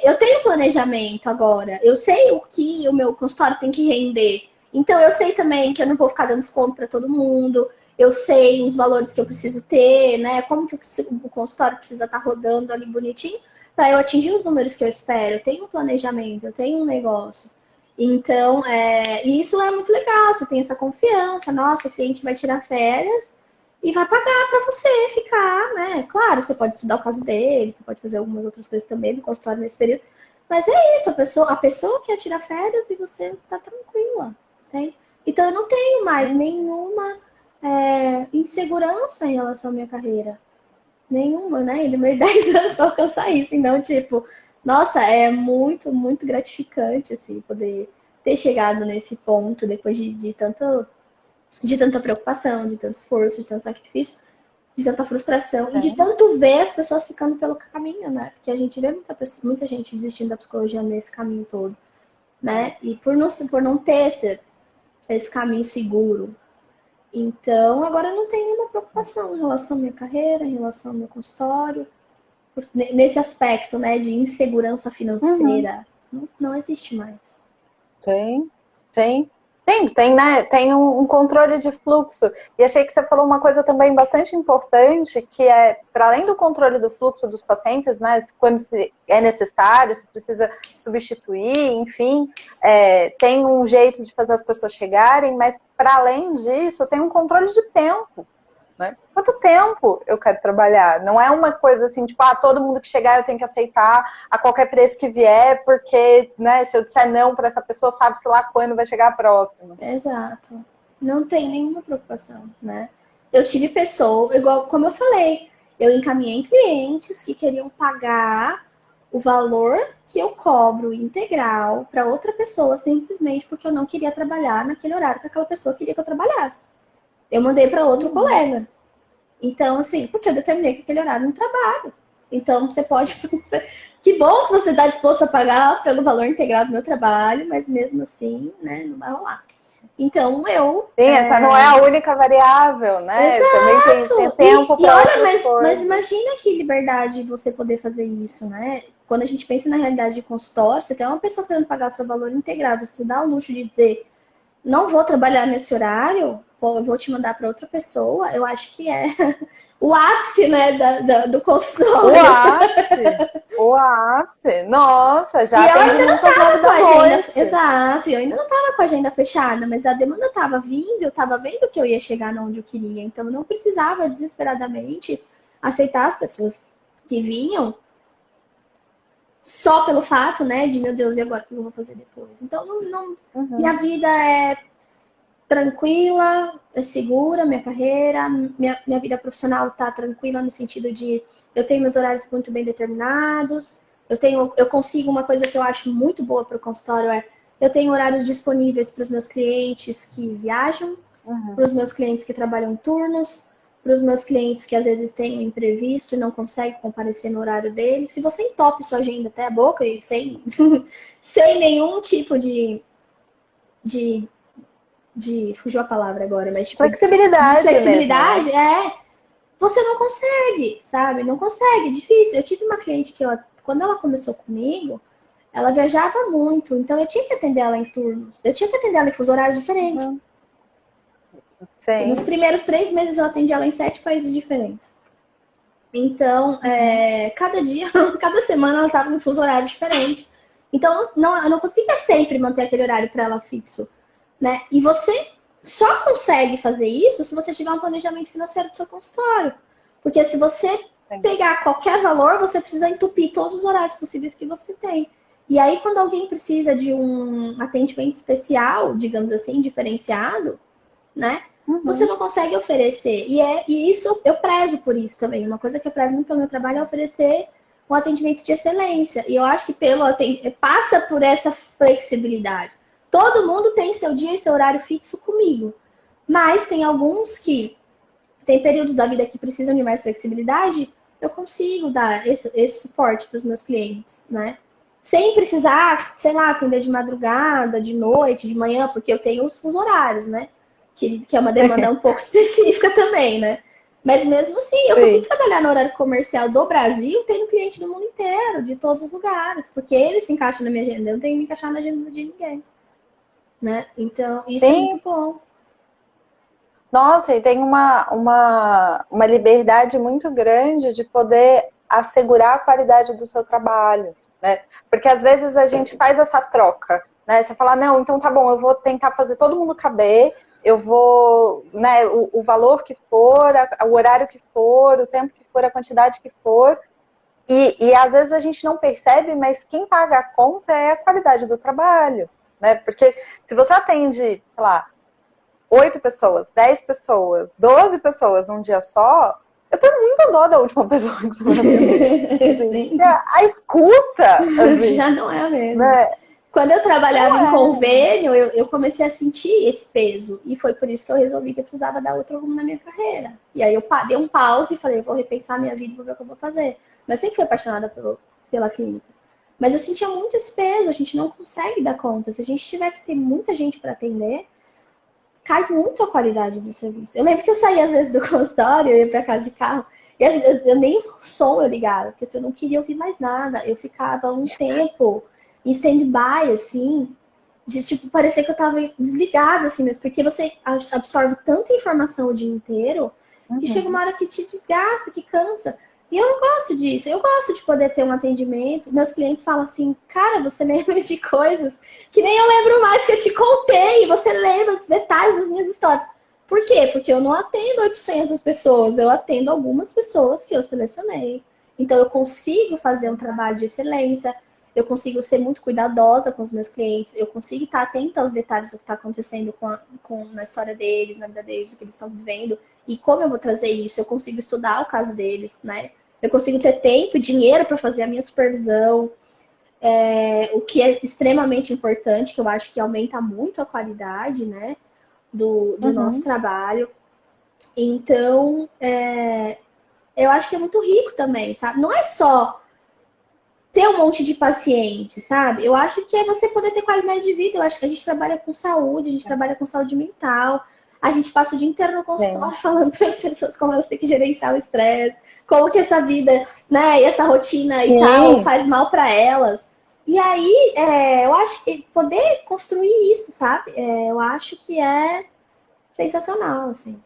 eu tenho planejamento agora. Eu sei o que o meu consultório tem que render. Então, eu sei também que eu não vou ficar dando desconto para todo mundo. Eu sei os valores que eu preciso ter, né? Como que o consultório precisa estar rodando ali bonitinho para eu atingir os números que eu espero. Eu tenho um planejamento, eu tenho um negócio. Então, isso é muito legal. Você tem essa confiança. Nossa, o cliente vai tirar férias e vai pagar para você ficar, né? Claro, você pode estudar o caso dele, você pode fazer algumas outras coisas também no consultório nesse período. Mas é isso, a pessoa quer tirar férias e você tá tranquila, entende? Então eu não tenho mais nenhuma insegurança em relação à minha carreira. Nenhuma, né? E demorei 10 anos pra alcançar isso. Então, tipo, nossa, é muito, muito gratificante, assim, poder ter chegado nesse ponto depois de tanta preocupação, de tanto esforço, de tanto sacrifício, de tanta frustração e de tanto ver as pessoas ficando pelo caminho, né? Porque a gente vê muita gente desistindo da psicologia nesse caminho todo, né? E por não ter esse caminho seguro. Então, agora eu não tenho nenhuma preocupação em relação à minha carreira, em relação ao meu consultório, nesse aspecto, né, de insegurança financeira. Não existe mais. Tem, tem. Tem, né? Tem um controle de fluxo. E achei que você falou uma coisa também bastante importante, que é, para além do controle do fluxo dos pacientes, né? Quando é necessário, se precisa substituir, enfim, tem um jeito de fazer as pessoas chegarem, mas para além disso, tem um controle de tempo. Né? Quanto tempo eu quero trabalhar? Não é uma coisa assim, tipo, todo mundo que chegar eu tenho que aceitar a qualquer preço que vier, porque, né, se eu disser não para essa pessoa, sabe-se lá quando vai chegar a próxima. Exato. Não tem nenhuma preocupação, né? Eu tive pessoas, igual como eu falei, eu encaminhei clientes que queriam pagar o valor que eu cobro integral para outra pessoa, simplesmente porque eu não queria trabalhar naquele horário que aquela pessoa queria que eu trabalhasse. Eu mandei para outro colega. Então, assim, porque eu determinei que aquele horário não trabalho. Então, você pode... Que bom que você está disposto a pagar pelo valor integral do meu trabalho, mas mesmo assim, né, não vai rolar. Então, Sim, essa não é a única variável, né? Exato. Também tem tempo para olha, outras coisas. mas imagina que liberdade você poder fazer isso, né? Quando a gente pensa na realidade de consultório, você tem uma pessoa querendo pagar seu valor integral, você dá o luxo de dizer, não vou trabalhar nesse horário, eu vou te mandar para outra pessoa, eu acho que é o ápice, né, do consultório. O ápice. Nossa, já e eu tem ainda não estava com a agenda. Exato, eu ainda não estava com a agenda fechada, mas a demanda estava vindo, eu estava vendo que eu ia chegar onde eu queria, então eu não precisava desesperadamente aceitar as pessoas que vinham só pelo fato, né, de meu Deus, e agora o que eu vou fazer depois? Então, minha vida é tranquila, é segura, minha carreira, minha vida profissional tá tranquila no sentido de eu tenho meus horários muito bem determinados, eu consigo uma coisa que eu acho muito boa para o consultório eu tenho horários disponíveis para os meus clientes que viajam, para os meus clientes que trabalham turnos, para os meus clientes que às vezes têm um imprevisto e não conseguem comparecer no horário deles. Se você entope sua agenda até a boca e sem nenhum tipo de fugiu a palavra agora, mas tipo, flexibilidade mesmo, né? Você não consegue, sabe? Não consegue, é difícil. Eu tive uma cliente que quando ela começou comigo, ela viajava muito, então eu tinha que atender ela em turnos, eu tinha que atender ela em fuso horários diferentes. Sim. Nos primeiros 3 meses eu atendi ela em 7 países diferentes. Então, cada dia, cada semana ela estava em fuso horário diferente. Então, eu não conseguia sempre manter aquele horário para ela fixo, né? E você só consegue fazer isso se você tiver um planejamento financeiro do seu consultório. Porque se você pegar qualquer valor, você precisa entupir todos os horários possíveis que você tem. E aí, quando alguém precisa de um atendimento especial, digamos assim, diferenciado, né? Você não consegue oferecer. E isso, eu prezo por isso também. Uma coisa que eu prezo muito pelo meu trabalho é oferecer um atendimento de excelência. E eu acho que passa por essa flexibilidade. Todo mundo tem seu dia e seu horário fixo comigo. Mas tem alguns que tem períodos da vida que precisam de mais flexibilidade, eu consigo dar esse suporte para os meus clientes, né? Sem precisar, sei lá, atender de madrugada, de noite, de manhã, porque eu tenho os horários, né? Que é uma demanda um pouco específica também, né? Mas mesmo assim, eu consigo trabalhar no horário comercial do Brasil, tendo cliente do mundo inteiro, de todos os lugares, porque ele se encaixa na minha agenda, eu não tenho que me encaixar na agenda de ninguém. Né? Então, isso é muito bom. Nossa, e tem uma liberdade muito grande de poder assegurar a qualidade do seu trabalho, né? Porque às vezes a gente faz essa troca, né? Você fala, não, então tá bom, eu vou tentar fazer todo mundo caber, eu vou, né, o valor que for, o horário que for, o tempo que for, a quantidade que for, e às vezes a gente não percebe, mas quem paga a conta é a qualidade do trabalho, né? Porque se você atende, sei lá, 8 pessoas, 10 pessoas, 12 pessoas num dia só, eu tenho muita dó da última pessoa que você vai atender. Assim, a escuta assim, já não é a mesma. Né? Quando eu trabalhava em convênio, eu comecei a sentir esse peso. E foi por isso que eu resolvi que eu precisava dar outro rumo na minha carreira. E aí eu dei um pause e falei, eu vou repensar minha vida e vou ver o que eu vou fazer. Mas sempre fui apaixonada pela clínica. Mas eu sentia muito esse peso, a gente não consegue dar conta. Se a gente tiver que ter muita gente para atender, cai muito a qualidade do serviço. Eu lembro que eu saía às vezes do consultório, eu ia para casa de carro, e às vezes eu nem o som eu ligava, porque eu não queria ouvir mais nada. Eu ficava um tempo em stand-by, assim, de tipo, parecer que eu tava desligada, assim mesmo, porque você absorve tanta informação o dia inteiro que chega uma hora que te desgasta, que cansa. E eu não gosto disso. Eu gosto de poder ter um atendimento. Meus clientes falam assim, cara, você lembra de coisas que nem eu lembro mais, que eu te contei. Você lembra dos detalhes das minhas histórias. Por quê? Porque eu não atendo 800 pessoas. Eu atendo algumas pessoas que eu selecionei. Então, eu consigo fazer um trabalho de excelência. Eu consigo ser muito cuidadosa com os meus clientes. Eu consigo estar atenta aos detalhes do que está acontecendo na história deles, na vida deles, do que eles estão vivendo. E como eu vou trazer isso? Eu consigo estudar o caso deles, né? Eu consigo ter tempo e dinheiro para fazer a minha supervisão, o que é extremamente importante, que eu acho que aumenta muito a qualidade, né, do nosso trabalho. Então, eu acho que é muito rico também, sabe? Não é só ter um monte de paciente, sabe? Eu acho que é você poder ter qualidade de vida. Eu acho que a gente trabalha com saúde, a gente trabalha com saúde mental. A gente passa o dia inteiro no consultório falando para as pessoas como elas têm que gerenciar o estresse, como que essa vida, né, e essa rotina e tal faz mal para elas. E aí, eu acho que poder construir isso, sabe? Eu acho que é sensacional, assim.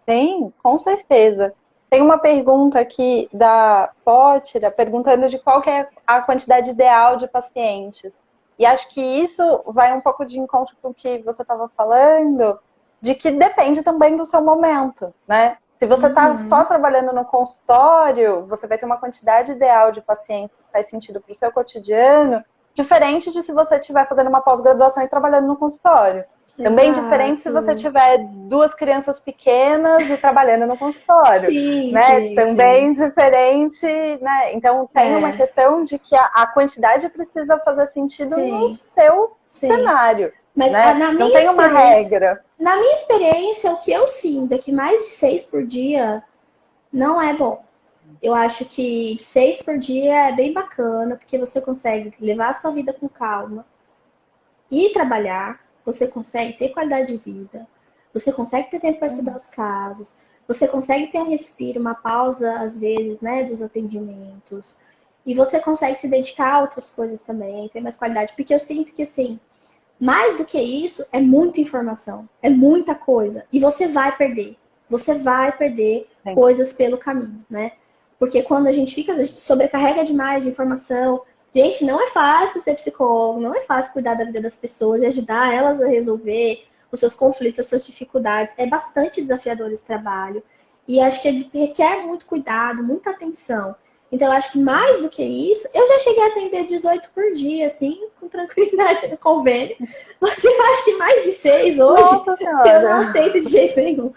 Sim, com certeza. Tem uma pergunta aqui da Pótira, perguntando de qual que é a quantidade ideal de pacientes. E acho que isso vai um pouco de encontro com o que você estava falando, de que depende também do seu momento, né? Se você está só trabalhando no consultório, você vai ter uma quantidade ideal de pacientes que faz sentido para o seu cotidiano, diferente de se você estiver fazendo uma pós-graduação e trabalhando no consultório. Também diferente se você tiver 2 crianças pequenas e trabalhando no consultório, né? Sim, também diferente, né? Então tem uma questão de que a quantidade precisa fazer sentido no seu cenário. Mas né? Não tem uma regra. Na minha experiência, o que eu sinto é que mais de 6 por dia não é bom. Eu acho que 6 por dia é bem bacana, porque você consegue levar a sua vida com calma, ir trabalhar, você consegue ter qualidade de vida, você consegue ter tempo para estudar os casos, você consegue ter um respiro, uma pausa, às vezes, né, dos atendimentos, e você consegue se dedicar a outras coisas também, ter mais qualidade, porque eu sinto que, assim, mais do que isso, é muita informação, é muita coisa, e você vai perder coisas pelo caminho, né? Porque quando a gente fica, a gente sobrecarrega demais de informação. Gente, não é fácil ser psicólogo, não é fácil cuidar da vida das pessoas e ajudar elas a resolver os seus conflitos, as suas dificuldades. É bastante desafiador esse trabalho. E acho que ele requer muito cuidado, muita atenção. Então, eu acho que mais do que isso, eu já cheguei a atender 18 por dia, assim, com tranquilidade no convênio. Mas eu acho que mais de 6 hoje, eu não aceito de jeito nenhum.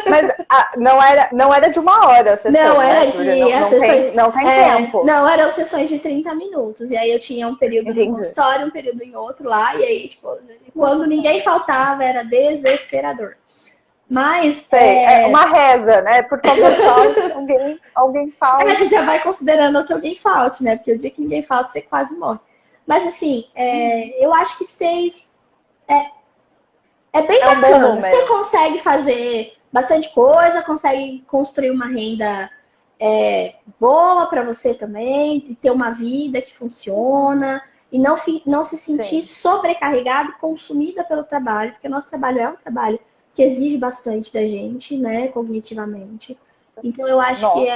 Mas não era de 1 hora a sessão, não, era né? de não tem tempo. Não, eram sessões de 30 minutos. E aí eu tinha um período no consultório, um período em outro lá. E aí, tipo, quando ninguém faltava, era desesperador. Mas. É uma reza, né? Por favor, falte, alguém falte. A gente já vai considerando que alguém falte, né? Porque o dia que ninguém falta, você quase morre. Mas assim, eu acho que 6 é bem bacana. Você consegue fazer bastante coisa, consegue construir uma renda boa para você também, e ter uma vida que funciona. E não se sentir sobrecarregada e consumida pelo trabalho, porque o nosso trabalho é um trabalho que exige bastante da gente, né, cognitivamente. Então, eu acho que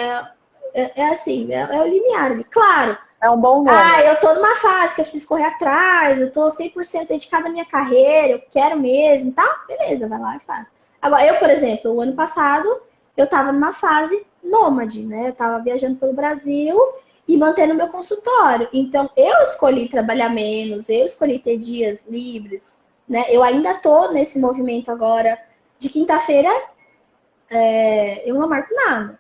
assim, é o limiar. Claro. É um bom nome. Eu tô numa fase que eu preciso correr atrás, eu tô 100% dedicada à minha carreira, eu quero mesmo, tá? Beleza, vai lá e faz. Agora, eu, por exemplo, o ano passado, eu tava numa fase nômade, né? Eu tava viajando pelo Brasil e mantendo meu consultório. Então, eu escolhi trabalhar menos, eu escolhi ter dias livres, né? Eu ainda tô nesse movimento agora de quinta-feira, eu não marco nada,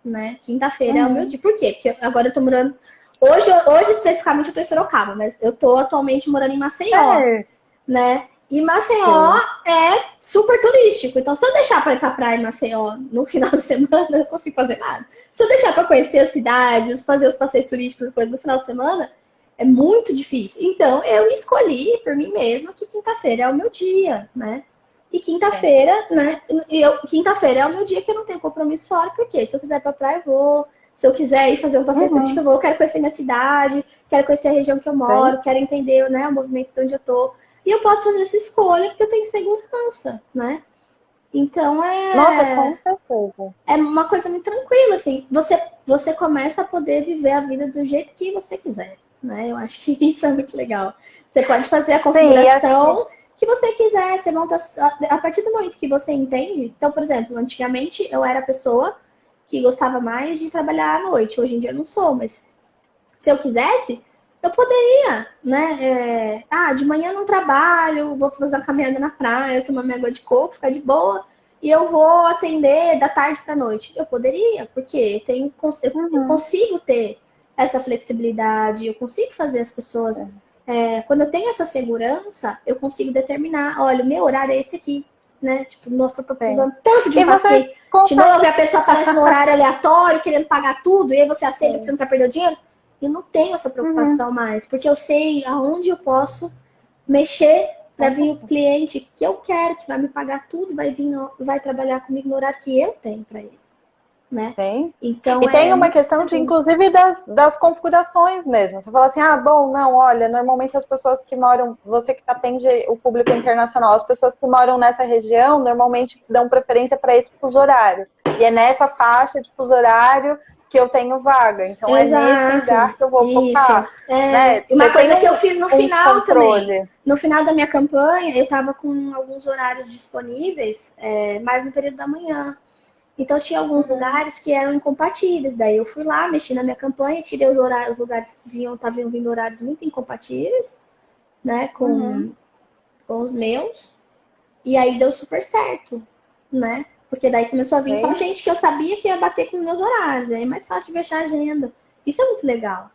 né? Quinta-feira é o meu dia. Por quê? Porque agora eu tô morando... Hoje especificamente, eu tô em Sorocaba, mas eu tô atualmente morando em Maceió, né? E Maceió é super turístico. Então, se eu deixar pra ir pra praia em Maceió no final de semana, eu não consigo fazer nada. Se eu deixar pra conhecer as cidades, fazer os passeios turísticos e coisas no final de semana, é muito difícil. Então, eu escolhi por mim mesma que quinta-feira é o meu dia, né? E quinta-feira, né? Quinta-feira é o meu dia que eu não tenho compromisso fora, porque se eu quiser ir pra praia, eu vou. Se eu quiser ir fazer um passeio turístico, eu vou. Eu quero conhecer minha cidade, quero conhecer a região que eu Sim. moro, quero entender, né, o movimento de onde eu tô. E eu posso fazer essa escolha porque eu tenho segurança, né? Então Nossa, com certeza. é uma coisa muito tranquila, assim. Você começa a poder viver a vida do jeito que você quiser, né? Eu acho que isso é muito legal. Você pode fazer a Sim, e acho que... configuração que você quiser. Você monta a partir do momento que você entende. Então, por exemplo, antigamente eu era a pessoa que gostava mais de trabalhar à noite. Hoje em dia eu não sou, mas se eu quisesse, eu poderia, né? De manhã eu não trabalho, vou fazer uma caminhada na praia, tomar minha água de coco, ficar de boa, e eu vou atender da tarde para noite. Eu poderia, porque eu consigo ter essa flexibilidade, eu consigo fazer as pessoas. Quando eu tenho essa segurança, eu consigo determinar, olha, o meu horário é esse aqui, né? Tipo, nossa, eu tô precisando tanto de um E você passeio de consegue... novo, e a pessoa aparece no horário aleatório, querendo pagar tudo, e aí você aceita porque você não quer perder o dinheiro. Eu não tenho essa preocupação mais, porque eu sei aonde eu posso mexer para vir o cliente que eu quero, que vai me pagar tudo, vai trabalhar comigo no horário que eu tenho para ele, né? Tem. Então E tem uma muito questão de, seguro. inclusive, das configurações mesmo. Você fala assim, bom, não, olha, normalmente as pessoas que moram, você que atende o público internacional, as pessoas que moram nessa região normalmente dão preferência para esse fuso horário. E é nessa faixa de fuso horário que eu tenho vaga. Então é nesse lugar que eu vou focar. Né? E uma Você coisa tem que eu fiz no um final controle. também. No final da minha campanha, eu estava com alguns horários disponíveis, mais no período da manhã. Então tinha alguns lugares que eram incompatíveis. Daí eu fui lá, mexi na minha campanha, tirei os lugares que estavam vindo horários muito incompatíveis, né, com os meus. E aí deu super certo, né? Porque daí começou a vir só gente que eu sabia que ia bater com os meus horários. Aí é mais fácil de fechar a agenda. Isso é muito legal.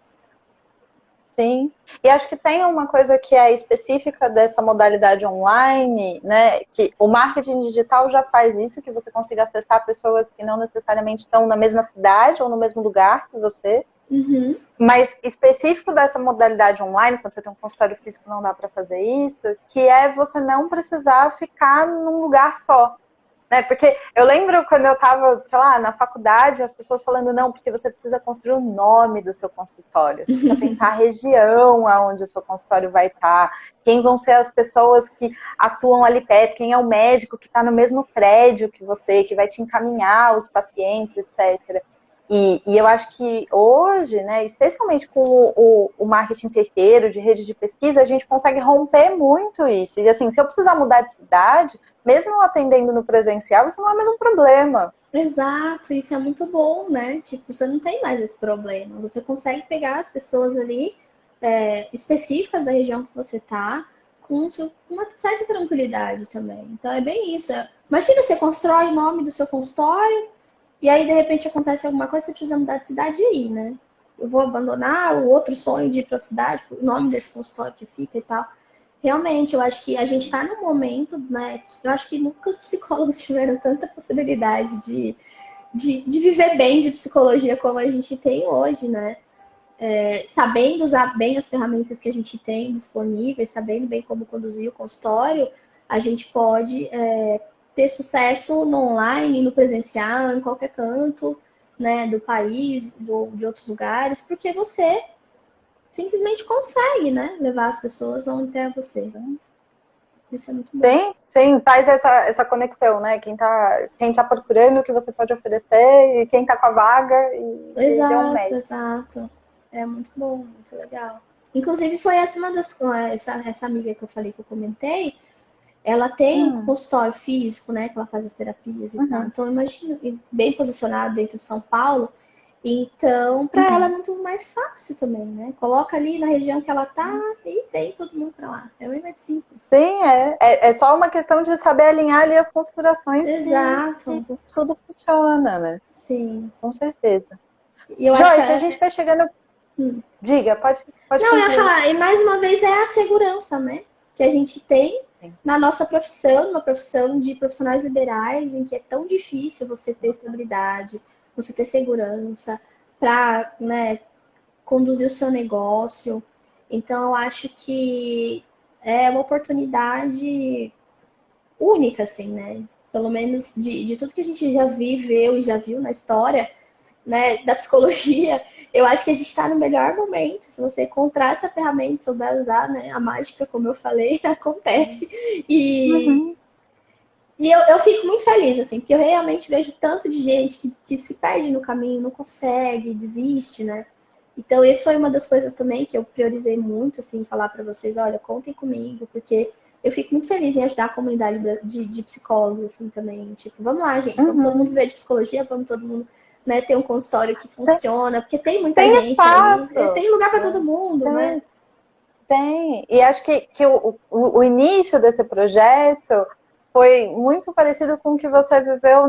Sim, e acho que tem uma coisa que é específica dessa modalidade online, né, que o marketing digital já faz isso, que você consiga acessar pessoas que não necessariamente estão na mesma cidade ou no mesmo lugar que você, mas específico dessa modalidade online, quando você tem um consultório físico não dá para fazer isso, que é você não precisar ficar num lugar só. Né? Porque eu lembro quando eu estava, sei lá, na faculdade, as pessoas falando, não, porque você precisa construir o nome do seu consultório, você precisa pensar a região aonde o seu consultório vai estar, quem vão ser as pessoas que atuam ali perto, quem é o médico que está no mesmo prédio que você, que vai te encaminhar os pacientes, etc. E eu acho que hoje, né, especialmente com o marketing certeiro, de rede de pesquisa, a gente consegue romper muito isso. E assim, se eu precisar mudar de cidade, mesmo eu atendendo no presencial, isso não é mais um problema. Exato, isso é muito bom, né? Tipo, você não tem mais esse problema. Você consegue pegar as pessoas ali específicas da região que você tá, com uma certa tranquilidade também. Então é bem isso. Imagina, você constrói o nome do seu consultório, e aí, de repente, acontece alguma coisa, você precisa mudar de cidade e ir, né? Eu vou abandonar o outro sonho de ir para outra cidade, o nome desse consultório que fica e tal. Realmente, eu acho que a gente está num momento, né? Eu acho que nunca os psicólogos tiveram tanta possibilidade de viver bem de psicologia como a gente tem hoje, né? Sabendo usar bem as ferramentas que a gente tem disponíveis, sabendo bem como conduzir o consultório, a gente pode ter sucesso no online, no presencial, em qualquer canto, né, do país ou de outros lugares, porque você simplesmente consegue, né, levar as pessoas onde é você. Isso é muito bom. Sim, faz essa conexão, né? Quem tá procurando o que você pode oferecer e quem tá com a vaga e deu um match. Exato. É muito bom, muito legal. Inclusive, foi essa amiga que eu falei que eu comentei, ela tem um consultório físico, né? Que ela faz as terapias e tal. Então, imagina, bem posicionado dentro de São Paulo. Então, para ela é muito mais fácil também, né? Coloca ali na região que ela tá e vem todo mundo para lá. É bem mais simples. Sim, é só uma questão de saber alinhar ali as configurações Exato. que tudo funciona, né? Sim. Com certeza. E eu Joyce, acho a gente vai chegando... Diga, pode Não, eu ia concluir. falar, e mais uma vez é a segurança, né? Que a gente tem na nossa profissão, uma profissão de profissionais liberais, em que é tão difícil você ter estabilidade, você ter segurança para, né, conduzir o seu negócio. Então, eu acho que é uma oportunidade única, assim, né? Pelo menos de tudo que a gente já viveu e já viu na história, né, da psicologia, eu acho que a gente está no melhor momento. Se você encontrar essa ferramenta, souber usar, né, a mágica, como eu falei, acontece. E, Uhum. eu fico muito feliz, assim, porque eu realmente vejo tanto de gente que se perde no caminho, não consegue, desiste, né? Então, essa foi uma das coisas também que eu priorizei muito, assim, falar para vocês, olha, contem comigo, porque eu fico muito feliz em ajudar a comunidade de psicólogos, assim, também. Tipo, vamos lá, gente, vamos todo mundo Uhum. viver de psicologia, vamos todo mundo, né, ter um consultório que Tem, funciona, porque tem muita tem gente aí, espaço. tem lugar para todo mundo, né? Tem, tem. E acho que o início desse projeto foi muito parecido com o que você viveu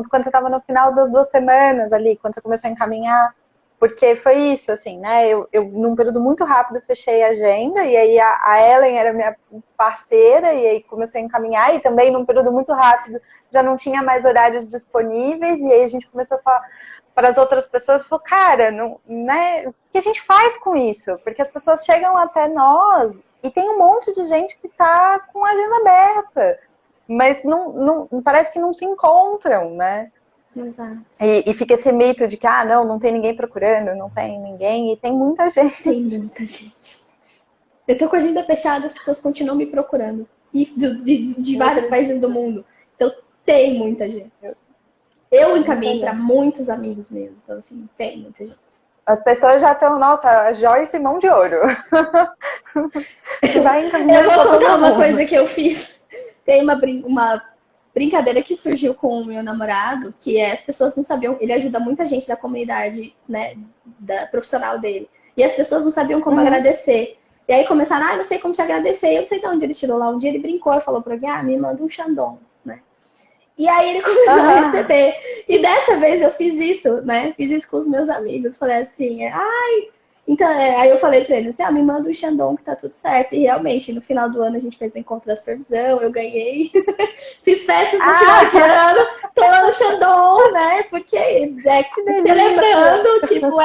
quando você estava no final das 2 semanas ali, quando você começou a encaminhar. Porque foi isso, assim, né? Num período muito rápido, fechei a agenda, e aí a Ellen era minha parceira, e aí comecei a encaminhar, e também num período muito rápido já não tinha mais horários disponíveis, e aí a gente começou a falar para as outras pessoas, falou, cara, não, né? O que a gente faz com isso? Porque as pessoas chegam até nós, e tem um monte de gente que está com a agenda aberta, mas não, parece que não se encontram, né? Exato. E fica esse mito de que, não tem ninguém procurando, não tem ninguém, e tem muita gente. Tem muita gente. Eu tô com a agenda fechada, as pessoas continuam me procurando. E de vários países do mundo. Então, tem muita gente. Eu encaminhei para muitos amigos meus. Então, assim, tem muita gente. As pessoas já estão, nossa, Joyce mão de ouro. Vai encaminhando Eu vou pra todo contar uma mundo. coisa que eu fiz. Tem uma brincadeira que surgiu com o meu namorado, que as pessoas não sabiam, ele ajuda muita gente da comunidade, né, da profissional dele. E as pessoas não sabiam como agradecer. E aí começaram, eu não sei como te agradecer. Eu não sei de onde ele tirou lá. Um dia ele brincou e falou para alguém, me manda um Xandão, né? E aí ele começou a receber. E dessa vez eu fiz isso, né? Fiz isso com os meus amigos. Falei assim, então, aí eu falei pra eles, me manda um Xandão que tá tudo certo. E realmente, no final do ano a gente fez o encontro da supervisão, eu ganhei. Fiz festas no final de ano, tomando Xandão, né? Porque celebrando, tipo,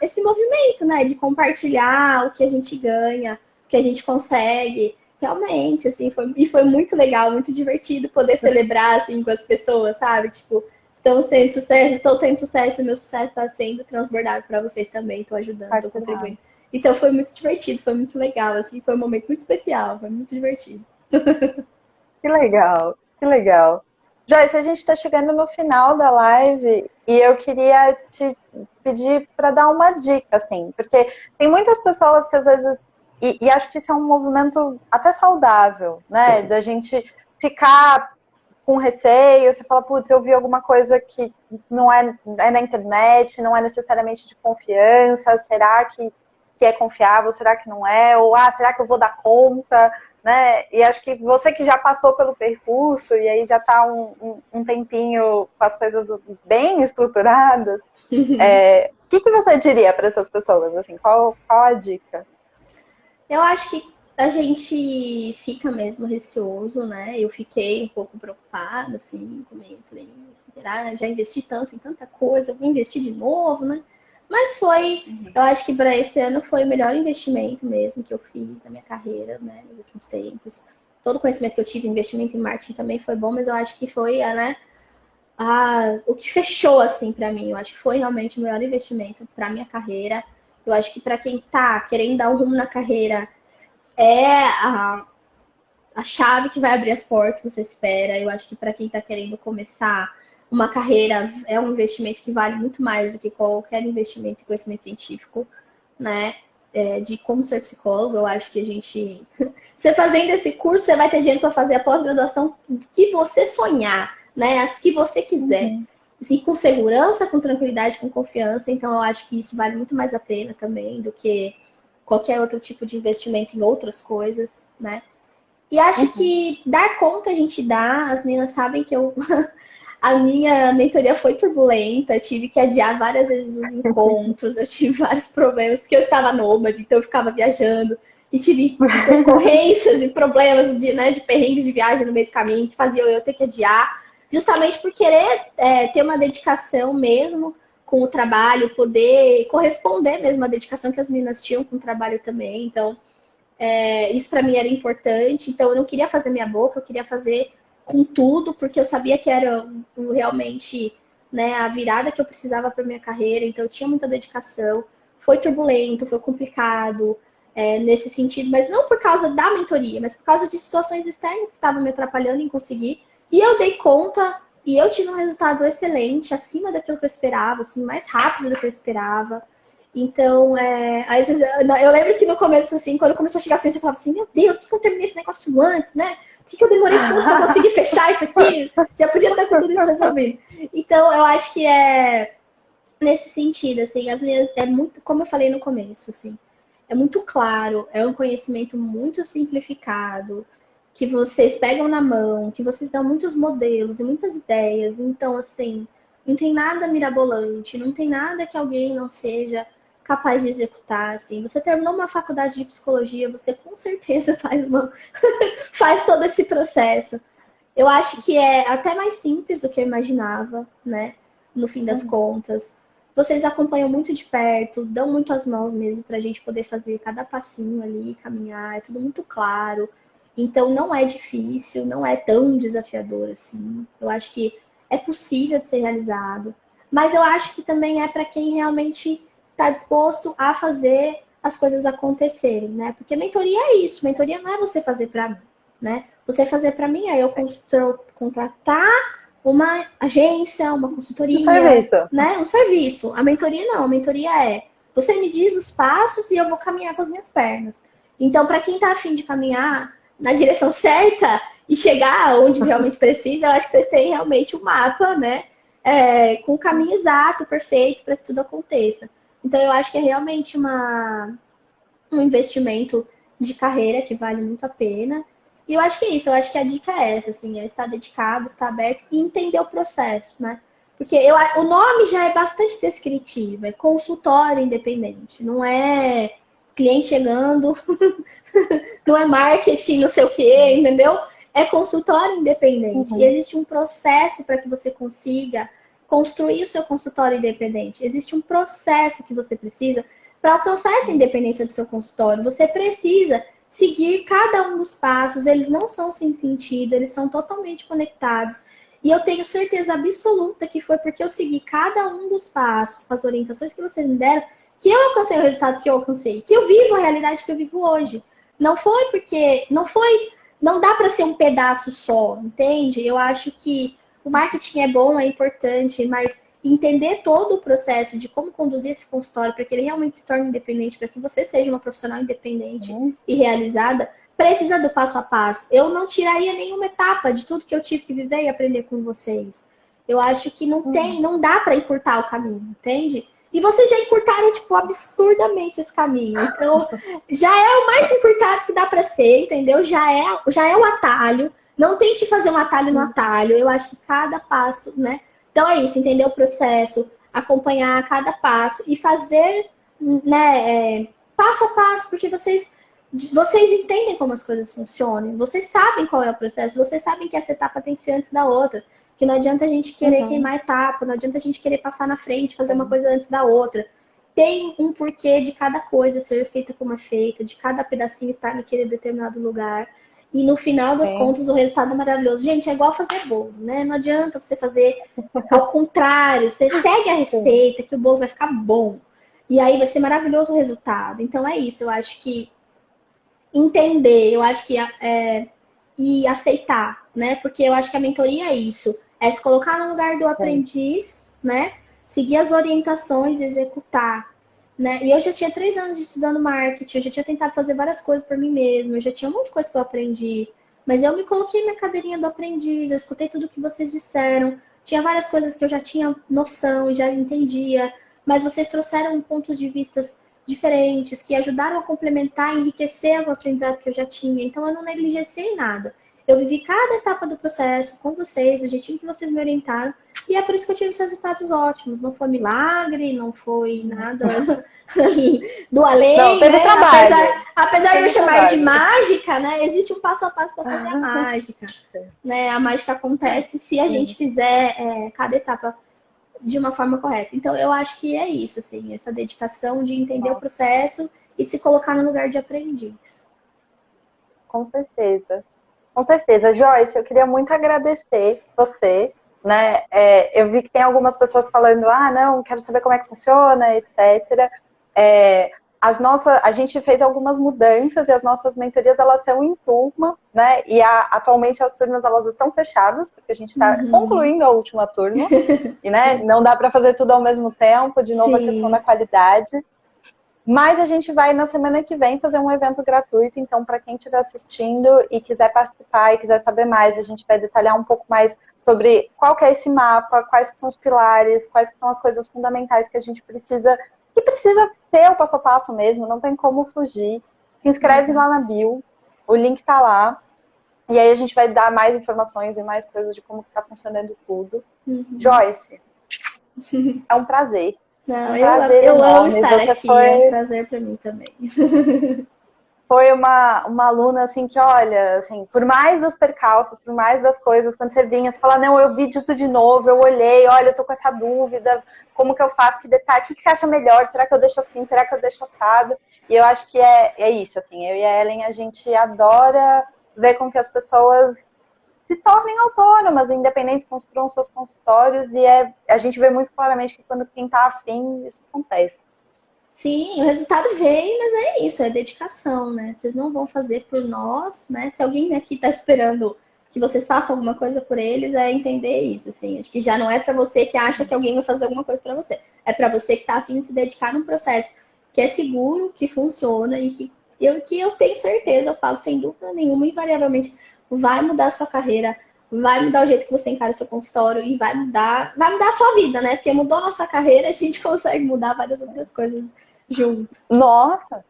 esse movimento, né? De compartilhar o que a gente ganha, o que a gente consegue. Realmente, assim, foi muito legal, muito divertido poder celebrar, assim, com as pessoas, sabe? Tipo, estamos tendo sucesso, estou tendo sucesso, meu sucesso está sendo transbordado para vocês também, estou ajudando, estou contribuindo. Então foi muito divertido, foi muito legal, assim, foi um momento muito especial, foi muito divertido. Que legal, que legal. Joyce, a gente está chegando no final da live e eu queria te pedir para dar uma dica, assim, porque tem muitas pessoas que às vezes, e acho que isso é um movimento até saudável, né, da gente ficar com receio, você fala, putz, eu vi alguma coisa que não é na internet, não é necessariamente de confiança, será que é confiável, será que não é? Ou, será que eu vou dar conta? Né? E acho que você que já passou pelo percurso e aí já está um tempinho com as coisas bem estruturadas, o que você diria para essas pessoas? Assim, qual a dica? Eu acho que a gente fica mesmo receoso, né? Eu fiquei um pouco preocupada, assim, também. Falei, será? Já investi tanto em tanta coisa, vou investir de novo, né? Mas eu acho que para esse ano foi o melhor investimento mesmo que eu fiz na minha carreira, né? Nos últimos tempos. Todo o conhecimento que eu tive, investimento em marketing também foi bom, mas eu acho que foi, né? O que fechou, assim, para mim. Eu acho que foi realmente o melhor investimento para minha carreira. Eu acho que para quem tá querendo dar um rumo na carreira, é a chave que vai abrir as portas que você espera. Eu acho que para quem está querendo começar uma carreira, é um investimento que vale muito mais do que qualquer investimento em conhecimento científico, né? De como ser psicólogo. Eu acho que a gente... Você fazendo esse curso, você vai ter dinheiro para fazer a pós-graduação que você sonhar, né? As que você quiser. Assim, com segurança, com tranquilidade, com confiança. Então, eu acho que isso vale muito mais a pena também do que qualquer outro tipo de investimento em outras coisas, né? E acho que dar conta a gente dá, as meninas sabem que a minha mentoria foi turbulenta, eu tive que adiar várias vezes os encontros, eu tive vários problemas, porque eu estava nômade, então eu ficava viajando, e tive ocorrências e problemas de perrengues de viagem no meio do caminho, que faziam eu ter que adiar, justamente por querer ter uma dedicação mesmo com o trabalho, poder corresponder mesmo à dedicação que as meninas tinham com o trabalho também. Então, Isso para mim era importante, então eu não queria fazer minha boca, eu queria fazer com tudo, porque eu sabia que era realmente, né, a virada que eu precisava para minha carreira, então eu tinha muita dedicação. Foi turbulento, foi complicado nesse sentido, mas não por causa da mentoria, mas por causa de situações externas que estavam me atrapalhando em conseguir. E eu dei conta e eu tive um resultado excelente, acima daquilo que eu esperava, assim, mais rápido do que eu esperava. Então, às vezes, eu lembro que no começo, assim, quando começou a chegar a ciência, eu falava assim, meu Deus, por que eu terminei esse negócio antes, né? Por que eu demorei tanto pra conseguir fechar isso aqui? Já podia estar com tudo isso resolvido. Então, eu acho que nesse sentido, assim, as minhas, muito, como eu falei no começo, assim, é muito claro, é um conhecimento muito simplificado, que vocês pegam na mão, que vocês dão muitos modelos e muitas ideias. Então, assim, não tem nada mirabolante, não tem nada que alguém não seja capaz de executar, assim. Você terminou uma faculdade de psicologia, você com certeza faz todo esse processo. Eu acho que é até mais simples do que eu imaginava, né? No fim das contas. Vocês acompanham muito de perto, dão muito as mãos mesmo pra gente poder fazer cada passinho ali, caminhar, é tudo muito claro. Então não é difícil, não é tão desafiador assim. Eu acho que é possível de ser realizado. Mas eu acho que também é para quem realmente está disposto a fazer as coisas acontecerem, né? Porque mentoria é isso, mentoria não é você fazer para mim, né? Você fazer para mim é eu contratar uma agência, uma consultoria, Um serviço. né? Um serviço. A mentoria não, a mentoria é você me diz os passos e eu vou caminhar com as minhas pernas. Então, para quem está afim de caminhar na direção certa e chegar onde realmente precisa, eu acho que vocês têm realmente um mapa, né? Com o caminho exato, perfeito, para que tudo aconteça. Então, eu acho que é realmente um investimento de carreira que vale muito a pena. E eu acho que é isso, eu acho que a dica é essa, assim, é estar dedicado, estar aberto e entender o processo, né? Porque o nome já é bastante descritivo, é consultório independente, não é cliente chegando, não é marketing, não sei o quê, entendeu? É consultório independente. E existe um processo para que você consiga construir o seu consultório independente. Existe um processo que você precisa para alcançar essa independência do seu consultório. Você precisa seguir cada um dos passos, eles não são sem sentido, eles são totalmente conectados. E eu tenho certeza absoluta que foi porque eu segui cada um dos passos, com as orientações que vocês me deram, que eu alcancei o resultado que eu alcancei, que eu vivo a realidade que eu vivo hoje. Não foi porque não dá para ser um pedaço só, entende? Eu acho que o marketing é bom, é importante, mas entender todo o processo de como conduzir esse consultório para que ele realmente se torne independente, para que você seja uma profissional independente e realizada, precisa do passo a passo. Eu não tiraria nenhuma etapa de tudo que eu tive que viver e aprender com vocês. Eu acho que não dá para encurtar o caminho, entende? E vocês já encurtaram, tipo, absurdamente esse caminho. Então, já é o mais encurtado que dá para ser, entendeu? Já é o atalho. Não tente fazer um atalho no atalho. Eu acho que cada passo, né? Então é isso, entender o processo, acompanhar cada passo e fazer, né, passo a passo, porque vocês entendem como as coisas funcionam, vocês sabem qual é o processo, vocês sabem que essa etapa tem que ser antes da outra, que não adianta a gente querer queimar etapa, não adianta a gente querer passar na frente, fazer uma coisa antes da outra. Tem um porquê de cada coisa ser feita como é feita, de cada pedacinho estar naquele determinado lugar. E no final das contas, o resultado é maravilhoso. Gente, é igual fazer bolo, né? Não adianta você fazer ao contrário. Você segue a receita que o bolo vai ficar bom. E aí vai ser maravilhoso o resultado. Então é isso. Eu acho que entender, eu acho que e aceitar, né? Porque eu acho que a mentoria é isso. É se colocar no lugar do aprendiz, né? Seguir as orientações e executar. Né? E eu já tinha 3 anos de estudando marketing, eu já tinha tentado fazer várias coisas por mim mesma, eu já tinha um monte de coisa que eu aprendi. Mas eu me coloquei na cadeirinha do aprendiz, eu escutei tudo que vocês disseram. Tinha várias coisas que eu já tinha noção e já entendia, mas vocês trouxeram pontos de vista diferentes que ajudaram a complementar, enriquecer o aprendizado que eu já tinha. Então eu não negligenciei nada. Eu vivi cada etapa do processo com vocês, o jeitinho que vocês me orientaram, e é por isso que eu tive os resultados ótimos. Não foi milagre, não foi nada do além, não, teve né? trabalho. Apesar de eu chamar de mágica, né? Existe um passo a passo para fazer a mágica. Né? A mágica acontece se a gente fizer cada etapa de uma forma correta. Então, eu acho que é isso, assim, essa dedicação de entender o processo e de se colocar no lugar de aprendiz. Com certeza. Com certeza. Joyce, eu queria muito agradecer você, né? Eu vi que tem algumas pessoas falando, não, quero saber como é que funciona, etc. A gente fez algumas mudanças e as nossas mentorias, elas são em turma, né? E atualmente as turmas, elas estão fechadas, porque a gente está concluindo a última turma, e, né, não dá para fazer tudo ao mesmo tempo, de novo a questão da qualidade. Mas a gente vai, na semana que vem, fazer um evento gratuito. Então, para quem estiver assistindo e quiser participar e quiser saber mais, a gente vai detalhar um pouco mais sobre qual que é esse mapa, quais que são os pilares, quais que são as coisas fundamentais que a gente precisa ter o passo a passo mesmo, não tem como fugir. Se inscreve lá na bio, o link tá lá. E aí a gente vai dar mais informações e mais coisas de como está funcionando tudo. Joyce, é um prazer. Não, eu amo estar aqui, é um prazer para mim também. Foi uma aluna, assim, que olha, assim, por mais dos percalços, por mais das coisas, quando você vinha, você fala, não, eu vi tudo de novo, eu olhei, olha, eu tô com essa dúvida, como que eu faço, que detalhe, o que você acha melhor, será que eu deixo assim, será que eu deixo assado? E eu acho que é isso, assim, eu e a Ellen, a gente adora ver com que as pessoas se tornem autônomas, independentes, construam seus consultórios, e a gente vê muito claramente que quando quem tá afim, isso acontece. Sim, o resultado vem, mas é isso, é dedicação, né? Vocês não vão fazer por nós, né? Se alguém aqui tá esperando que vocês façam alguma coisa por eles, é entender isso, assim. Acho que já não é para você que acha que alguém vai fazer alguma coisa para você. É para você que tá afim de se dedicar num processo que é seguro, que funciona e que eu tenho certeza, eu falo sem dúvida nenhuma, invariavelmente vai mudar a sua carreira, vai mudar o jeito que você encara o seu consultório e vai mudar a sua vida, né? Porque mudou a nossa carreira, a gente consegue mudar várias outras coisas juntos. Nossa,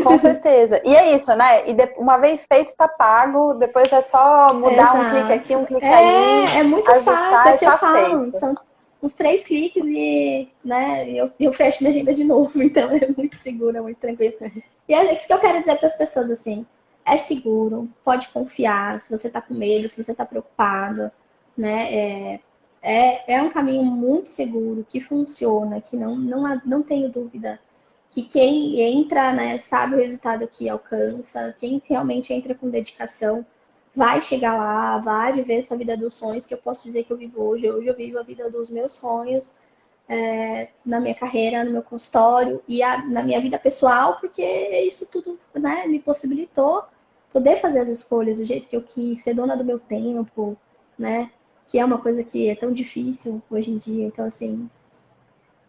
com certeza. E é isso, né? E uma vez feito, tá pago. Depois é só mudar um clique aqui, um clique ali. É muito fácil. É que eu falo. São uns 3 cliques e, né, eu fecho minha agenda de novo. Então é muito seguro, é muito tranquilo. E é isso que eu quero dizer para as pessoas, assim. É seguro, pode confiar. Se você tá com medo, se você tá preocupado, né? É um caminho muito seguro, que funciona, que não tenho dúvida que quem entra, né, sabe o resultado que alcança, quem realmente entra com dedicação, vai chegar lá, vai viver essa vida dos sonhos que eu posso dizer que eu vivo hoje. Hoje eu vivo a vida dos meus sonhos, na minha carreira, no meu consultório e na minha vida pessoal, porque isso tudo, né, me possibilitou poder fazer as escolhas do jeito que eu quis, ser dona do meu tempo, né, que é uma coisa que é tão difícil hoje em dia. Então, assim,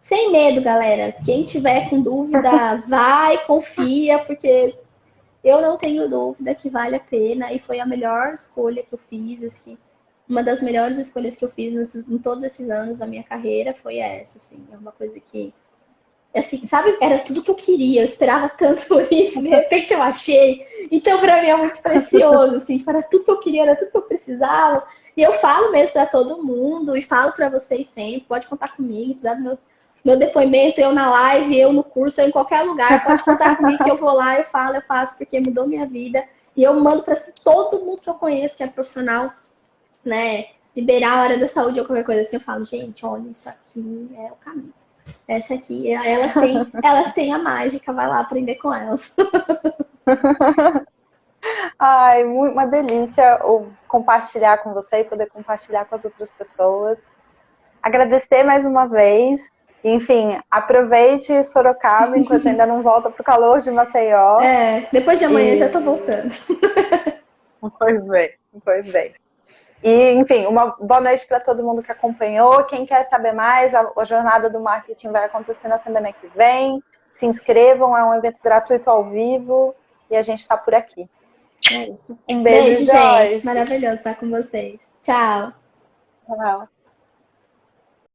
sem medo, galera. Quem tiver com dúvida, vai, confia, porque eu não tenho dúvida que vale a pena e foi a melhor escolha que eu fiz, assim. Uma das melhores escolhas que eu fiz em todos esses anos da minha carreira foi essa, assim. É uma coisa que, assim, sabe, era tudo que eu queria, eu esperava tanto por isso, de repente eu achei. Então, pra mim é muito precioso, assim, era tudo que eu queria, era tudo que eu precisava. E eu falo mesmo pra todo mundo, e falo pra vocês sempre, pode contar comigo, precisar do meu depoimento, eu na live, eu no curso, eu em qualquer lugar, pode contar comigo que eu vou lá, eu falo, eu faço, porque mudou minha vida. E eu mando para todo mundo que eu conheço, que é profissional, né, liberar a hora da saúde ou qualquer coisa assim, eu falo, gente, olha, isso aqui é o caminho. Essa aqui, elas têm a mágica, vai lá aprender com elas. Ai, uma delícia compartilhar com você e poder compartilhar com as outras pessoas. Agradecer mais uma vez. Enfim, aproveite Sorocaba enquanto ainda não volta pro calor de Maceió. Depois de amanhã já tô voltando. Pois bem. E, enfim, uma boa noite para todo mundo que acompanhou. Quem quer saber mais, a jornada do marketing vai acontecer na semana que vem. Se inscrevam, é um evento gratuito ao vivo e a gente está por aqui. É isso. Um beijo, gente. Maravilhoso estar com vocês. Tchau. Tchau.